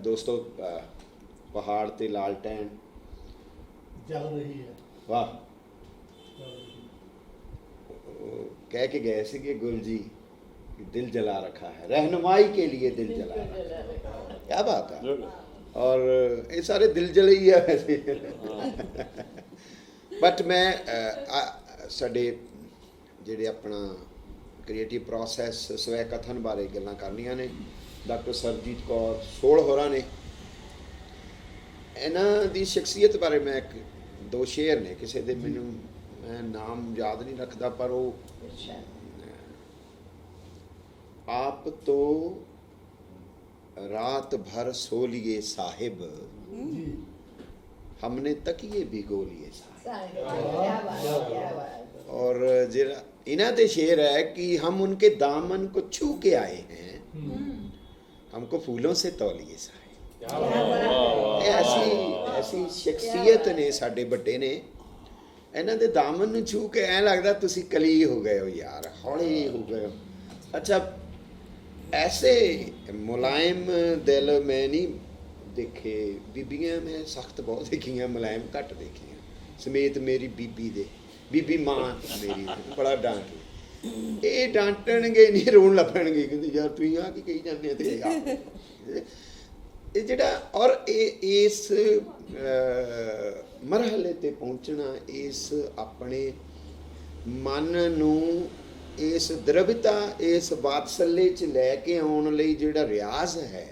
ਦੋਸਤੋ ਪਹਾੜ ਤੇ ਲਾਲਟੈਨ जल रही है। ਵਾਹ जल रही है। कह के गए थे गुरु जी कि दिल जला रखा है, रहनुमाई के लिए दिल जला रखा है। क्या बात है। और ये सारे दिल जले ही है वैसे। बट मैं साडे ਜਿਹੜੇ ਆਪਣਾ ਕ੍ਰੀਏਟਿਵ ਪ੍ਰੋਸੈਸ ਸਵੈ ਕਥਨ ਬਾਰੇ ਗੱਲਾਂ ਕਰਨੀਆਂ ਨੇ। ਡਾਕਟਰ ਸਰਜੀਤ ਕੌਰ ਸੋਲ ਹੋਰਾਂ ਨੇ, ਇਹਨਾਂ ਦੀ ਸ਼ਖਸੀਅਤ ਬਾਰੇ ਮੈਂ ਇੱਕ ਦੋ ਸ਼ੇਅਰ ਨੇ ਕਿਸੇ ਦੇ, ਮੈਨੂੰ ਮੈਂ ਨਾਮ ਯਾਦ ਨਹੀਂ ਰੱਖਦਾ, ਪਰ ਉਹ आप तो रात भर सो लिए साहिब, हमने तकिए भिगो लिए साहिब। और जरा इन्ह ते शेर है कि हम उनके दामन को छू के आए हैं, हमको फूलों से तौलिए साहिब। ऐसी ऐसी शख्सियत ने साडे बड़े ने, इन्हां दे दामन नूं छू के ऐ लगदा तुसीं कली हो गए हो यार, हौले हो गए हो। अच्छा, ऐसे मुलायम दिल मैं नहीं देखे, बीबियां मैं सख्त बहुत देखियां, मुलायम घट देखियां, समेत मेरी बीबी दे बीबी मां मेरी बड़ा डांट, ये डांटणगे नहीं रोन लपणगे कि यार तुसीं आ की कही जांदे ते ये जिहड़ा। और इस मरहले ते पहुंचना, इस अपने मन नूं इस द्रविता इस वात्सल्य च लैके आउण लई जिहड़ा रियाज है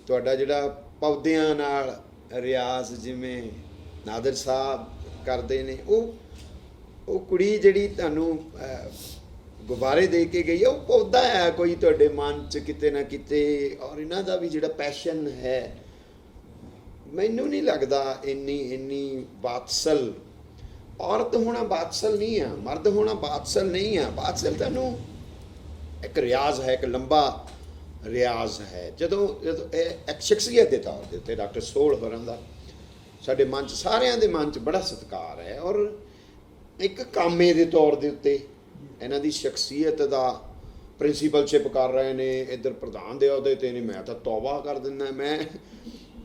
तुहाडा, जिहड़ा पौदियां नाल रियाज जिवें नादर साहब करदे ने, ਉਹ ਕੁੜੀ ਜਿਹੜੀ ਤੁਹਾਨੂੰ ਗੁਬਾਰੇ ਦੇ ਕੇ ਗਈ ਹੈ, ਉਹ ਪੌਦਾ ਹੈ ਕੋਈ ਤੁਹਾਡੇ ਮਨ 'ਚ ਕਿਤੇ ਨਾ ਕਿਤੇ। ਔਰ ਇਹਨਾਂ ਦਾ ਵੀ ਜਿਹੜਾ ਪੈਸ਼ਨ ਹੈ, ਮੈਨੂੰ ਨਹੀਂ ਲੱਗਦਾ ਇੰਨੀ ਬਾਤਸਲ औरत होना बादशाह नहीं है, मर्द होना बादशाह नहीं है। बादशाह तैनू एक रियाज है, एक लंबा रियाज है। जदों एक शख्सियत के तौर के उत्ते डॉक्टर सोल होरां दा साडे मन च सारियां दे मन च बड़ा सत्कार है। और एक कामे के तौर के उत्ते इन्हां दी शख्सियत दा प्रिंसीपलशिप कर रहे ने, इधर प्रधान दे अहुदे ते ने, मैं तां तौबा कर दिंदा, मैं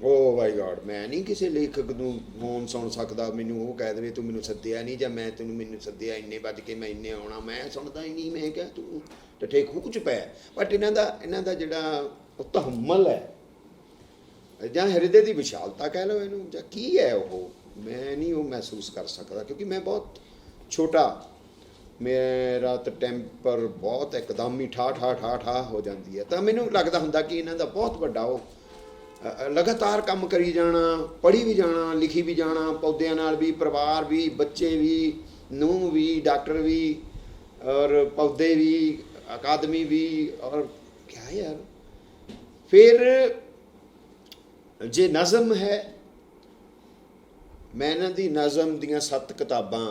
ओ माय गॉड, मैं नहीं किसी लेखक नूं फोन सुन सकदा, मैनूं वो कह दे तू मैनूं सद्दिया नहीं, जां मैं तैनूं मैनूं सद्दिया इन्ने बज के मैं इन्ने आउणा, मैं सुणदा ही नहीं, मैं क्या तू टठे खूह च पै। बट इन्हां दा जिहड़ा तहम्मल है जां हिरदे दी विशालता कह लो इहनूं, जां की है वो, मैं नहीं वो महसूस कर सकदा, क्योंकि मैं बहुत छोटा, मेरा तो टैंपर बहुत एकदम ही ठा ठा ठा ठा हो जाती है। तो मैनूं लगदा हुंदा कि इन्हां दा बहुत वड्डा वो लगातार काम करी जाना, पढ़ी भी जाना, लिखी भी जाना, पौदियां नाल भी, परिवार भी, बच्चे भी, नूह भी, डॉक्टर भी, और पौधे भी, अकादमी भी, और क्या यार। फिर जे नज़म है, मैं इन्हां दी नज़म दियां 7 किताबां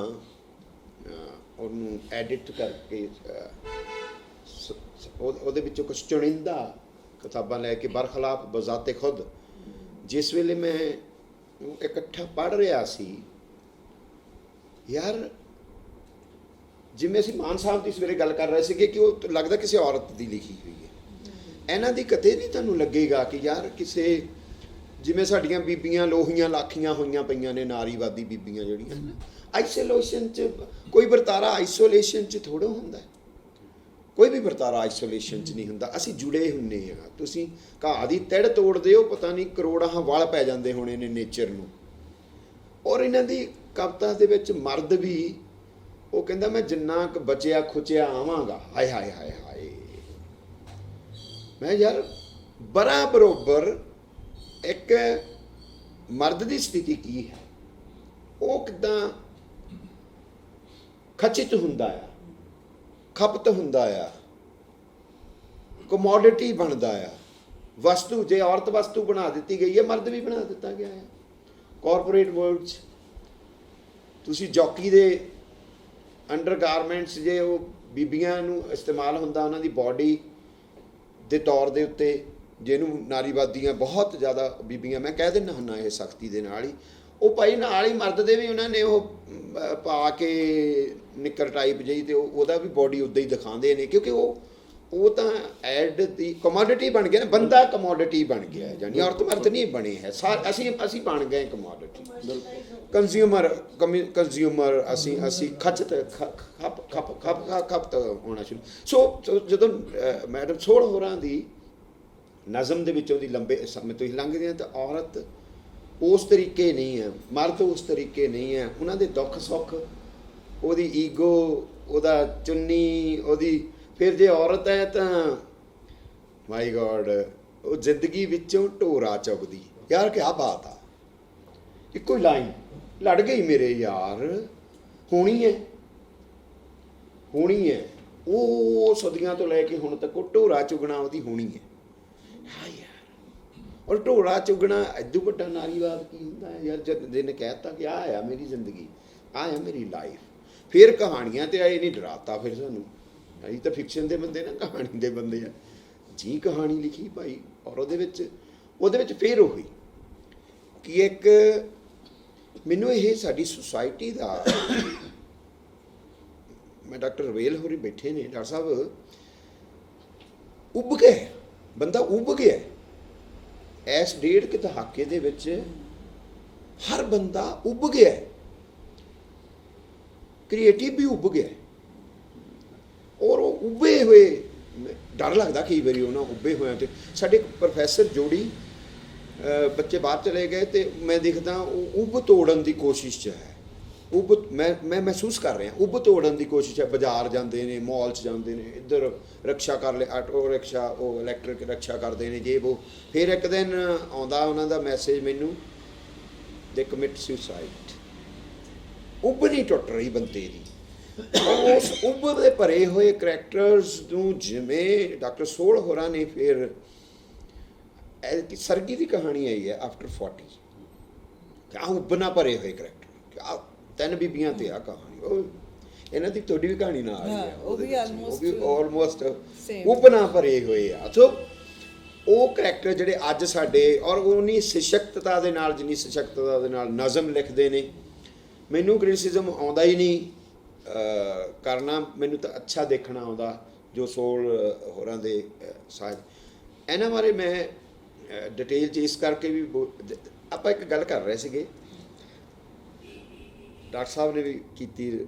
ਉਹਨੂੰ ਐਡਿਟ ਕਰਕੇ ਉਹਦੇ ਵਿੱਚੋਂ ਕੁਝ ਚੁਣਿੰਦਾ किताबां लैके बरखिलाफ बजाते खुद जिस वेले मैं इकट्ठा पढ़ रहा सी यार, जिवें असीं मान साहब की सवेरे गल कर रहे थे कि वो लगता किसी औरत की लिखी हुई है, इन्हां दी कते नहीं तुहानूं लगेगा कि यार किसी जिवें साडीआं बीबियां लोहियां लाखियां होईयां पईयां ने, नारीवादी बीबियां जिहड़ियां आइसोलेशन च, कोई वरतारा आइसोलेशन च थोड़ा हुंदा, कोई भी वरतारा आइसोलेशन च नहीं हुंदा, असीं जुड़े हुन्ने आ। तुसीं घाह दी तिड़ तोड़दे हो, पता नहीं करोड़ां वल पै जांदे होणे ने नेचर नूं। और इन्हां दी कविता दे विच मर्द भी वो कहंदा मैं जिन्ना क बचिया खुचिया आवांगा, हाय हाय हाय हाय, मैं यार बरा बरोबर एक मर्द की स्थिति की है, वो किदां खचित हुंदा आ, खपत हुंदा आ, कमोडिटी बनदा आ, वस्तु जे औरत वस्तु बना दी गई है, मर्द भी बना दिता गया है। कॉरपोरेट वर्ल्ड तुसी जॉकी दे अंडर गारमेंट्स जे वो बीबियां नूं इस्तेमाल हुंदा उन्हां दी बॉडी दे तौर दे उत्ते, जिहनूं नारीवादियां बहुत ज़्यादा बीबियां मैं कह दिंदा हुन्ना इह सख्ती दे नाल ही, वो भाई नाल ही मर्द दे भी उन्होंने वो पा के निक्कर टाइप जी, तो वह भी बॉडी उदा ही दिखाते हैं, क्योंकि वो ਉਹ ਤਾਂ ਐਡ ਦੀ ਕਮੋਡਿਟੀ ਬਣ ਗਿਆ ਨਾ, ਬੰਦਾ ਕਮੋਡਿਟੀ ਬਣ ਗਿਆ, ਯਾਨੀ ਔਰਤ ਮਰਦ ਨਹੀਂ ਬਣੇ ਹੈ, ਅਸੀਂ ਬਣ ਗਏ ਕਮੋਡਿਟੀ, ਕੰਜ਼ਿਊਮਰ ਅਸੀਂ ਖਚਤ ਖਪਤ ਹੋਣਾ ਸ਼ੁਰੂ। ਸੋ ਜਦੋਂ ਮੈਡਮ ਸੋਹਲ ਹੋਰਾਂ ਦੀ ਨਜ਼ਮ ਦੇ ਵਿੱਚੋਂ ਦੀ ਲੰਬੇ ਸਮੇਂ ਤੋਂ ਹੀ ਲੰਘਦੇ ਆ, ਤਾਂ ਔਰਤ ਉਸ ਤਰੀਕੇ ਨਹੀਂ ਹੈ, ਮਰਦ ਉਸ ਤਰੀਕੇ ਨਹੀਂ ਹੈ। ਉਹਨਾਂ ਦੇ ਦੁੱਖ ਸੁੱਖ, ਉਹਦੀ ਈਗੋ, ਉਹਦਾ ਚੁੰਨੀ, ਉਹਦੀ ਫਿਰ ਜੇ ਔਰਤ ਹੈ ਤਾਂ ਮਾਈ ਗॉड ਉਹ ਜ਼ਿੰਦਗੀ ਵਿੱਚੋਂ ਢੋਰਾ ਚੁਗਦੀ। ਯਾਰ ਕਿਆ ਬਾਤ ਆ, ਇੱਕੋ ਹੀ ਲਾਈਨ, ਲੜ ਗਈ ਮੇਰੇ ਯਾਰ, ਹੋਣੀ ਹੈ ਹੋਣੀ ਹੈ। ਉਹ ਸਦੀਆਂ ਤੋਂ ਲੈ ਕੇ ਹੁਣ ਤੱਕ ਉਹ ਢੋਰਾ ਚੁਗਣਾ ਉਹਦੀ ਹੋਣੀ ਹੈ। ਹਾਂ ਯਾਰ, ਔਰ ਢੋਲਾ ਚੁਗਣਾ ਐਦੂ ਵੱਡਾ ਨਾਰੀਵਾਦ ਕੀ ਹੁੰਦਾ ਹੈ ਯਾਰ। ਜਦ ਜਿਹਨੇ ਕਹਿਤਾ ਕਿ ਆਹ ਆ ਮੇਰੀ ਜ਼ਿੰਦਗੀ, ਆਹ ਆ ਮੇਰੀ ਲਾਈਫ, ਫਿਰ ਕਹਾਣੀਆਂ ਤੇ ਆਏ ਨਹੀਂ ਡਰਾਤਾ। ਫਿਰ ਸਾਨੂੰ ਅਸੀਂ ਤਾਂ ਫਿਕਸ਼ਨ ਦੇ ਬੰਦੇ ਨਾ, ਕਹਾਣੀ ਦੇ ਬੰਦੇ ਆ ਜੀ। ਕਹਾਣੀ ਲਿਖੀ ਭਾਈ, ਔਰ ਉਹਦੇ ਵਿੱਚ ਫਿਰ ਉਹੀ ਕਿ ਇੱਕ ਮੈਨੂੰ ਇਹ ਸਾਡੀ ਸੁਸਾਇਟੀ ਦਾ, ਮੈਂ ਡਾਕਟਰ ਰਵੇਲ ਹੋਰੀ ਬੈਠੇ ਨੇ, ਡਾਕਟਰ ਸਾਹਿਬ ਉੱਭ ਗਏ, ਬੰਦਾ ਉੱਭ ਗਿਆ ਇਸ ਡੇਢ ਕੁ ਦਹਾਕੇ ਦੇ ਵਿੱਚ। ਹਰ ਬੰਦਾ ਉੱਭ ਗਿਆ, ਕ੍ਰੀਏਟਿਵ ਵੀ ਉੱਭ ਗਿਆ, ਔਰ ਉਹ ਉੱਭੇ ਹੋਏ ਡਰ ਲੱਗਦਾ ਕਈ ਵਾਰੀ ਉਹਨਾਂ ਉੱਭੇ ਹੋਇਆਂ ਤੇ। ਸਾਡੇ ਪ੍ਰੋਫੈਸਰ ਜੋੜੀ ਬੱਚੇ ਬਾਹਰ ਚਲੇ ਗਏ ਤੇ ਮੈਂ ਦੇਖਦਾ ਉਹ ਉੱਭ ਤੋੜਨ ਦੀ ਕੋਸ਼ਿਸ਼ 'ਚ ਹੈ। ਮੈਂ ਮਹਿਸੂਸ ਕਰ ਰਿਹਾ ਉੱਭ ਤੋੜਨ ਦੀ ਕੋਸ਼ਿਸ਼ ਹੈ। ਬਾਜ਼ਾਰ ਜਾਂਦੇ ਨੇ, ਮਾਲ 'ਚ ਜਾਂਦੇ ਨੇ, ਇੱਧਰ ਰਕਸ਼ਾ ਕਰ ਲੈ, ਆਟੋ ਰਿਕਸ਼ਾ, ਉਹ ਇਲੈਕਟ੍ਰਿਕ ਰਕਸ਼ਾ ਕਰਦੇ ਨੇ ਜੇ ਉਹ। ਫਿਰ ਇੱਕ ਦਿਨ ਆਉਂਦਾ ਉਹਨਾਂ ਦਾ ਮੈਸੇਜ ਮੈਨੂੰ, ਦੇ ਕਮਿਟ ਸੁਸਾਈਡ। ਉੱਭ ਨਹੀਂ ਟੁੱਟ ਰਹੀ ਬੰਦੇ ਦੀ। ਉਸ ਉੱਭ ਦੇ ਭਰੇ ਹੋਏ ਕਰੈਕਟਰਸ ਨੂੰ, ਜਿਵੇਂ ਡਾਕਟਰ ਸੋਹਲ ਹੋਰਾਂ ਨੇ ਫਿਰ ਸਰਗੀ ਦੀ ਕਹਾਣੀ ਆਈ ਹੈ ਆਫਟਰ 40, ਕਿਆ ਉੱਭ ਨਾ ਭਰੇ ਹੋਏ ਕਰੈਕਟਰ, ਕਿਆ ਤਿੰਨ ਬੀਬੀਆਂ ਤੇ ਆ ਕਹਾਣੀ। ਉਹ ਇਹਨਾਂ ਦੀ ਤੁਹਾਡੀ ਵੀ ਕਹਾਣੀ ਨਾਲ ਆ ਰਹੀ ਹੈ, ਉਹ ਵੀ ਆਲਮੋਸਟ ਉੱਭ ਨਾ ਭਰੇ ਹੋਏ ਆ। ਸੋ ਉਹ ਕਰੈਕਟਰ ਜਿਹੜੇ ਅੱਜ ਸਾਡੇ, ਔਰ ਉਨੀ ਸਸ਼ਕਤਤਾ ਦੇ ਨਾਲ, ਜਿੰਨੀ ਸਸ਼ਕਤਤਾ ਦੇ ਨਾਲ ਨਜ਼ਮ ਲਿਖਦੇ ਨੇ, ਮੈਨੂੰ ਕ੍ਰਿਟਿਸਿਜ਼ਮ ਆਉਂਦਾ ਹੀ ਨਹੀਂ ਕਰਨਾ। ਮੈਨੂੰ ਤਾਂ ਅੱਛਾ ਦੇਖਣਾ ਆਉਂਦਾ ਜੋ ਸੋਹਲ ਹੋਰਾਂ ਦੇ ਸਾਹਿਬ। ਇਹਨਾਂ ਬਾਰੇ ਮੈਂ ਡਿਟੇਲ 'ਚ ਇਸ ਕਰਕੇ ਵੀ ਆਪਾਂ ਇੱਕ ਗੱਲ ਕਰ ਰਹੇ ਸੀਗੇ, ਡਾਕਟਰ ਸਾਹਿਬ ਨੇ ਵੀ ਕੀਤੀ,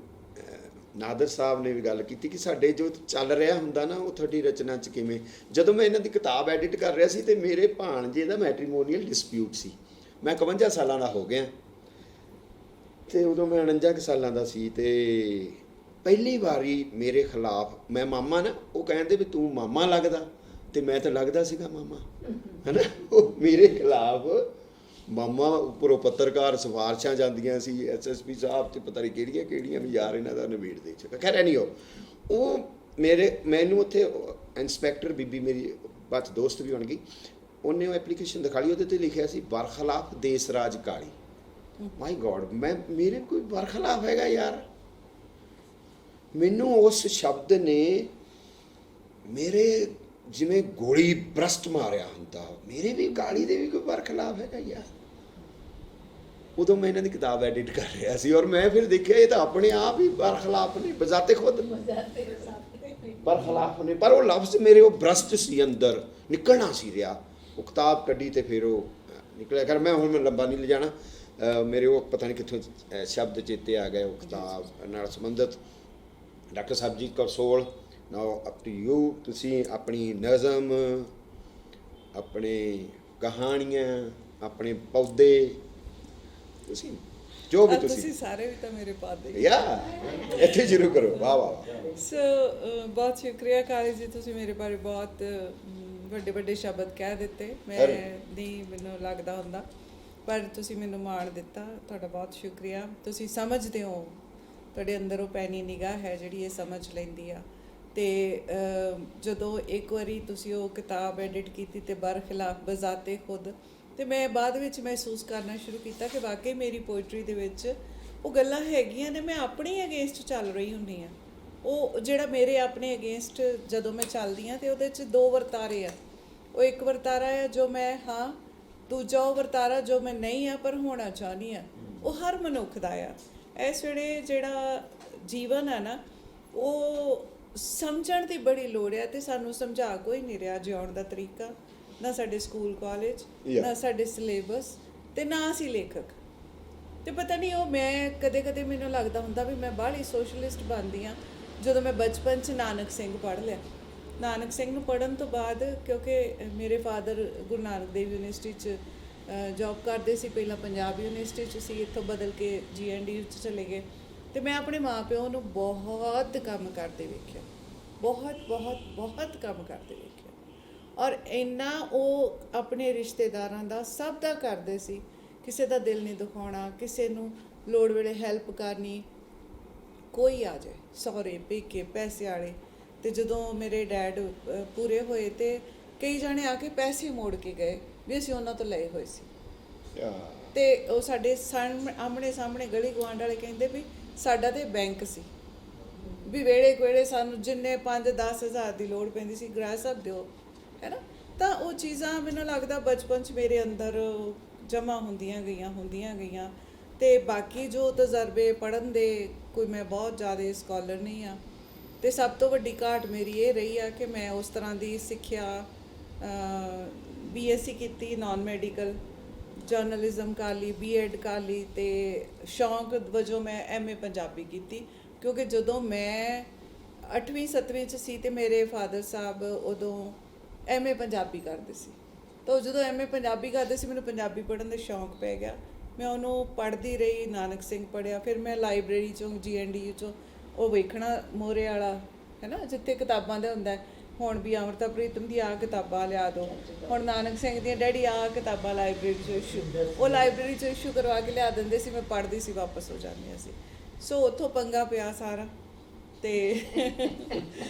ਨਾਦਰ ਸਾਹਿਬ ਨੇ ਵੀ ਗੱਲ ਕੀਤੀ ਕਿ ਸਾਡੇ ਜੋ ਚੱਲ ਰਿਹਾ ਹੁੰਦਾ ਨਾ, ਉਹ ਤੁਹਾਡੀ ਰਚਨਾ 'ਚ ਕਿਵੇਂ। ਜਦੋਂ ਮੈਂ ਇਹਨਾਂ ਦੀ ਕਿਤਾਬ ਐਡਿਟ ਕਰ ਰਿਹਾ ਸੀ ਤੇ ਮੇਰੇ ਭਾਣਜੇ ਦਾ ਮੈਟਰੀਮੋਨੀਅਲ ਡਿਸਪਿਊਟ ਸੀ। ਮੈਂ 51 ਸਾਲਾਂ ਦਾ ਹੋ ਗਿਆ ਤੇ ਉਦੋਂ ਮੈਂ 49 ਸਾਲਾਂ ਦਾ ਸੀ। ਤੇ ਪਹਿਲੀ ਵਾਰੀ ਮੇਰੇ ਖਿਲਾਫ, ਮੈਂ ਮਾਮਾ ਨਾ, ਉਹ ਕਹਿੰਦੇ ਵੀ ਤੂੰ ਮਾਮਾ ਲੱਗਦਾ, ਤੇ ਮੈਂ ਤਾਂ ਲੱਗਦਾ ਸੀਗਾ ਮਾਮਾ, ਹੈ ਨਾ। ਉਹ ਮੇਰੇ ਖਿਲਾਫ ਮਾਮਾ, ਉੱਪਰੋਂ ਪੱਤਰਕਾਰ ਸਿਫਾਰਸ਼ਾਂ ਜਾਂਦੀਆਂ ਸੀ SSP ਸਾਹਿਬ ਤੇ ਪਤਾ ਨਹੀਂ ਕਿਹੜੀਆਂ ਵੀ ਯਾਰ ਇਹਨਾਂ ਦਾ ਨਿਬੇੜਦੇ ਚ। ਖੈਰ ਨਹੀਂ, ਉਹ ਮੈਨੂੰ ਉੱਥੇ ਇੰਸਪੈਕਟਰ ਬੀਬੀ ਮੇਰੀ ਬਾਅਦ ਦੋਸਤ ਵੀ ਬਣ ਗਈ, ਉਹਨੇ ਉਹ ਐਪਲੀਕੇਸ਼ਨ ਦਿਖਾ ਲਈ, ਉਹਦੇ 'ਤੇ ਲਿਖਿਆ ਸੀ ਬਰਖਲਾਫ ਦੇਸ ਰਾਜ ਕਾਲੀ। ਮਾਈ ਗॉड, ਮੇਰੇ ਕੋਈ ਬਰਖਲਾਫ ਹੈਗਾ ਯਾਰ। ਮੈਨੂੰ ਉਸ ਸ਼ਬਦ ਨੇ ਮੇਰੇ ਜਿਵੇਂ ਗੋਲੀ ਬਰਸਟ ਮਾਰਿਆ ਹੁੰਦਾ, ਮੇਰੇ ਵੀ ਗਾਲੀ ਦੇ ਵੀ ਕੋਈ ਬਰਖਲਾਫ ਹੈਗਾ ਯਾਰ। ਉਦੋਂ ਮੈਂ ਇਹਨਾਂ ਦੀ ਕਿਤਾਬ ਐਡਿਟ ਕਰ ਰਿਹਾ ਸੀ, ਔਰ ਮੈਂ ਫਿਰ ਦੇਖਿਆ ਇਹ ਤਾਂ ਆਪਣੇ ਆਪ ਹੀ ਬਰਖਲਾਫ ਨੇ, ਬਜ਼ਾਤੇ ਖੁਦ ਬਰਖਲਾਫ ਨੇ। ਪਰ ਉਹ ਲਫ਼ਜ਼ ਮੇਰੇ ਉਹ ਬਰਸਟ ਸੀ, ਅੰਦਰ ਨਿਕਲਣਾ ਸੀ ਰਿਹਾ। ਉਹ ਕਿਤਾਬ ਕੱਢੀ ਤੇ ਫਿਰ ਉਹ ਨਿਕਲਿਆ। ਕਰ ਮੈਂ ਲੰਬਾ ਨਹੀਂ ਲਿਜਾਣਾ, ਮੇਰੇ ਉਹ ਪਤਾ ਨਹੀਂ ਕਿੱਥੋਂ ਸ਼ਬਦ ਚੇਤੇ ਆ ਗਏ ਉਹ ਕਿਤਾਬ ਨਾਲ ਸੰਬੰਧਿਤ। Doctor Sarabjit Kaur Sohal, now up to you. ਤੁਸੀਂ ਆਪਣੀ ਨਜ਼ਮ, ਆਪਣੇ ਕਹਾਣੀਆਂ, ਆਪਣੇ ਪੌਦੇ, ਤੁਸੀਂ ਜੋ ਵੀ ਤੁਸੀਂ ਸਾਰੇ ਵੀ ਤਾਂ ਮੇਰੇ ਪਾਦੇ ਯਾ ਇੱਥੇ ਜ਼ਰੂਰ ਕਰੋ। ਵਾਹ ਵਾਹ। ਸੋ ਬਹੁਤ ਸ਼ੁਕਰੀਆ ਕਾਲੀ ਜੀ, ਤੁਸੀਂ ਮੇਰੇ ਬਾਰੇ ਬਹੁਤ ਵੱਡੇ ਵੱਡੇ ਸ਼ਬਦ ਕਹਿ ਦਿੱਤੇ। ਮੈਂ ਨਹੀਂ, ਮੈਨੂੰ ਲੱਗਦਾ ਹੁੰਦਾ, ਪਰ ਤੁਸੀਂ ਮੈਨੂੰ ਮਾਣ ਦਿੱਤਾ, ਤੁਹਾਡਾ ਬਹੁਤ ਸ਼ੁਕਰੀਆ। ਤੁਸੀਂ ਸਮਝਦੇ ਹੋ, ਤੁਹਾਡੇ ਅੰਦਰ ਉਹ ਪੈਣੀ ਨਿਗਾਹ ਹੈ ਜਿਹੜੀ ਇਹ ਸਮਝ ਲੈਂਦੀ ਆ। ਅਤੇ ਜਦੋਂ ਇੱਕ ਵਾਰੀ ਤੁਸੀਂ ਉਹ ਕਿਤਾਬ ਐਡਿਟ ਕੀਤੀ ਅਤੇ ਬਰਖਿਲਾਫ ਬਜ਼ਾਤੇ ਖੁਦ, ਅਤੇ ਮੈਂ ਬਾਅਦ ਵਿੱਚ ਮਹਿਸੂਸ ਕਰਨਾ ਸ਼ੁਰੂ ਕੀਤਾ ਕਿ ਵਾਕਈ ਮੇਰੀ ਪੋਇਟਰੀ ਦੇ ਵਿੱਚ ਉਹ ਗੱਲਾਂ ਹੈਗੀਆਂ ਨੇ। ਮੈਂ ਆਪਣੇ ਅਗੇਂਸਟ ਚੱਲ ਰਹੀ ਹੁੰਦੀ ਹਾਂ। ਉਹ ਜਿਹੜਾ ਮੇਰੇ ਆਪਣੇ ਅਗੇਂਸਟ ਜਦੋਂ ਮੈਂ ਚੱਲਦੀ ਹਾਂ, ਅਤੇ ਉਹਦੇ 'ਚ ਦੋ ਵਰਤਾਰੇ ਆ। ਉਹ ਇੱਕ ਵਰਤਾਰਾ ਆ ਜੋ ਮੈਂ ਹਾਂ, ਦੂਜਾ ਉਹ ਵਰਤਾਰਾ ਜੋ ਮੈਂ ਨਹੀਂ ਆ ਪਰ ਹੋਣਾ ਚਾਹੁੰਦੀ ਹਾਂ। ਉਹ ਹਰ ਮਨੁੱਖ ਦਾ ਆ। ਇਸ ਵੇਲੇ ਜਿਹੜਾ ਜੀਵਨ ਹੈ ਨਾ, ਉਹ ਸਮਝਣ ਦੀ ਬੜੀ ਲੋੜ ਹੈ ਤੇ ਸਾਨੂੰ ਸਮਝਾ ਕੋਈ ਨਹੀਂ ਰਿਹਾ ਜਿਉਣ ਦਾ ਤਰੀਕਾ, ਨਾ ਸਾਡੇ ਸਕੂਲ ਕਾਲਜ, Yeah. ਨਾ ਸਾਡੇ ਸਿਲੇਬਸ, ਤੇ ਨਾ ਅਸੀਂ ਲੇਖਕ। ਤੇ ਪਤਾ ਨਹੀਂ ਉਹ ਮੈਂ ਕਦੇ ਕਦੇ ਮੈਨੂੰ ਲੱਗਦਾ ਹੁੰਦਾ ਵੀ ਮੈਂ ਬਾਹਲੀ ਸੋਸ਼ਲਿਸਟ ਬਣਦੀ ਹਾਂ ਜਦੋਂ ਮੈਂ ਬਚਪਨ 'ਚ ਨਾਨਕ ਸਿੰਘ ਪੜ੍ਹ ਲਿਆ। ਨਾਨਕ ਸਿੰਘ ਨੂੰ ਪੜ੍ਹਨ ਤੋਂ ਬਾਅਦ, ਕਿਉਂਕਿ ਮੇਰੇ ਫਾਦਰ ਗੁਰੂ ਨਾਨਕ ਦੇਵ ਯੂਨੀਵਰਸਿਟੀ 'ਚ ਜੌਬ ਕਰਦੇ ਸੀ, ਪਹਿਲਾਂ ਪੰਜਾਬ ਯੂਨੀਵਰਸਿਟੀ 'ਚ ਸੀ, ਇੱਥੋਂ ਬਦਲ ਕੇ GNDU 'ਚ ਚਲੇ ਗਏ। ਤੇ ਮੈਂ ਆਪਣੇ ਮਾਂ ਪਿਓ ਨੂੰ ਬਹੁਤ ਕੰਮ ਕਰਦੇ ਵੇਖਿਆ, ਬਹੁਤ ਕੰਮ ਕਰਦੇ ਵੇਖਿਆ। ਔਰ ਇੰਨਾ ਉਹ ਆਪਣੇ ਰਿਸ਼ਤੇਦਾਰਾਂ ਦਾ ਸਭ ਦਾ ਕਰਦੇ ਸੀ, ਕਿਸੇ ਦਾ ਦਿਲ ਨਹੀਂ ਦੁਖਾਉਣਾ, ਕਿਸੇ ਨੂੰ ਲੋੜ ਵੇਲੇ ਹੈਲਪ ਕਰਨੀ, ਕੋਈ ਆ ਜਾਏ, ਸਹੁਰੇ ਪੇਕੇ ਪੈਸੇ ਵਾਲੇ। ਤੇ ਜਦੋਂ ਮੇਰੇ ਡੈਡ ਪੂਰੇ ਹੋਏ ਤੇ ਕਈ ਜਾਣੇ ਆ ਕੇ ਪੈਸੇ ਮੋੜ ਕੇ ਗਏ ਵੀ ਅਸੀਂ ਉਹਨਾਂ ਤੋਂ ਲਏ ਹੋਏ ਸੀ। ਤੇ ਉਹ ਸਾਡੇ ਆਮਣੇ ਸਾਹਮਣੇ ਗਲੀ ਗੁਆਂਢ ਵਾਲੇ ਕਹਿੰਦੇ ਵੀ ਸਾਡਾ ਤੇ ਬੈਂਕ ਸੀ, ਵੀ ਵੇੜੇ ਕੋੜੇ ਸਾਨੂੰ ਜਿੰਨੇ 5-10 ਹਜ਼ਾਰ ਦੀ ਲੋੜ ਪੈਂਦੀ ਸੀ ਗ੍ਰਾਹ ਸਾਹਿਬ ਦਿਓ, ਹੈ ਨਾ। ਤਾਂ ਉਹ ਚੀਜ਼ਾਂ ਮੈਨੂੰ ਲੱਗਦਾ ਬਚਪਨ 'ਚ ਮੇਰੇ ਅੰਦਰ ਜਮ੍ਹਾਂ ਹੁੰਦੀਆਂ ਗਈਆਂ। ਤੇ ਬਾਕੀ ਜੋ ਤਜਰਬੇ ਪੜ੍ਹਨ ਦੇ, ਕੋਈ ਮੈਂ ਬਹੁਤ ਜ਼ਿਆਦਾ ਸਕਾਲਰ ਨਹੀਂ ਆ। ਤੇ ਸਭ ਤੋਂ ਵੱਡੀ ਘਾਟ ਮੇਰੀ ਇਹ ਰਹੀ ਆ ਕਿ ਮੈਂ ਉਸ ਤਰ੍ਹਾਂ ਦੀ ਸਿੱਖਿਆ BSc ਕੀਤੀ, ਨਾਨ ਮੈਡੀਕਲ, ਜਰਨਲਿਜ਼ਮ ਕਰ ਲਈ, B.Ed ਕਰ ਲਈ, ਤੇ ਸ਼ੌਂਕ ਵਜੋਂ ਮੈਂ MA ਪੰਜਾਬੀ ਕੀਤੀ। ਕਿਉਂਕਿ ਜਦੋਂ ਮੈਂ 8ਵੀਂ 7ਵੀਂ 'ਚ ਸੀ ਤੇ ਮੇਰੇ ਫਾਦਰ ਸਾਹਿਬ ਉਦੋਂ MA ਪੰਜਾਬੀ ਕਰਦੇ ਸੀ। ਤਾਂ ਜਦੋਂ MA ਪੰਜਾਬੀ ਕਰਦੇ ਸੀ ਮੈਨੂੰ ਪੰਜਾਬੀ ਪੜ੍ਹਨ ਦਾ ਸ਼ੌਂਕ ਪੈ ਗਿਆ। ਮੈਂ ਉਹਨੂੰ ਪੜ੍ਹਦੀ ਰਹੀ, ਨਾਨਕ ਸਿੰਘ ਪੜ੍ਹਿਆ, ਫਿਰ ਮੈਂ ਲਾਇਬ੍ਰੇਰੀ 'ਚੋਂ GNDU 'ਚੋਂ ਉਹ ਵੇਖਣਾ ਮੋਹਰੇ ਵਾਲਾ, ਹੈ ਨਾ, ਜਿੱਥੇ ਕਿਤਾਬਾਂ ਦਾ ਹੁੰਦਾ, ਹੁਣ ਵੀ ਅੰਮ੍ਰਿਤਾ ਪ੍ਰੀਤਮ ਦੀ ਆਹ ਕਿਤਾਬਾਂ ਲਿਆ ਦਿਓ, ਹੁਣ ਨਾਨਕ ਸਿੰਘ ਦੀਆਂ ਡੈਡੀ ਆਹ ਕਿਤਾਬਾਂ ਲਾਇਬ੍ਰੇਰੀ 'ਚੋਂ ਇਸ਼ੂ, ਉਹ ਲਾਇਬ੍ਰੇਰੀ 'ਚੋਂ ਇਸ਼ੂ ਕਰਵਾ ਕੇ ਲਿਆ ਦਿੰਦੇ ਸੀ, ਮੈਂ ਪੜ੍ਹਦੀ ਸੀ, ਵਾਪਸ ਹੋ ਜਾਂਦੀਆਂ ਸੀ। ਸੋ ਉੱਥੋਂ ਪੰਗਾ ਪਿਆ ਸਾਰਾ। ਤੇ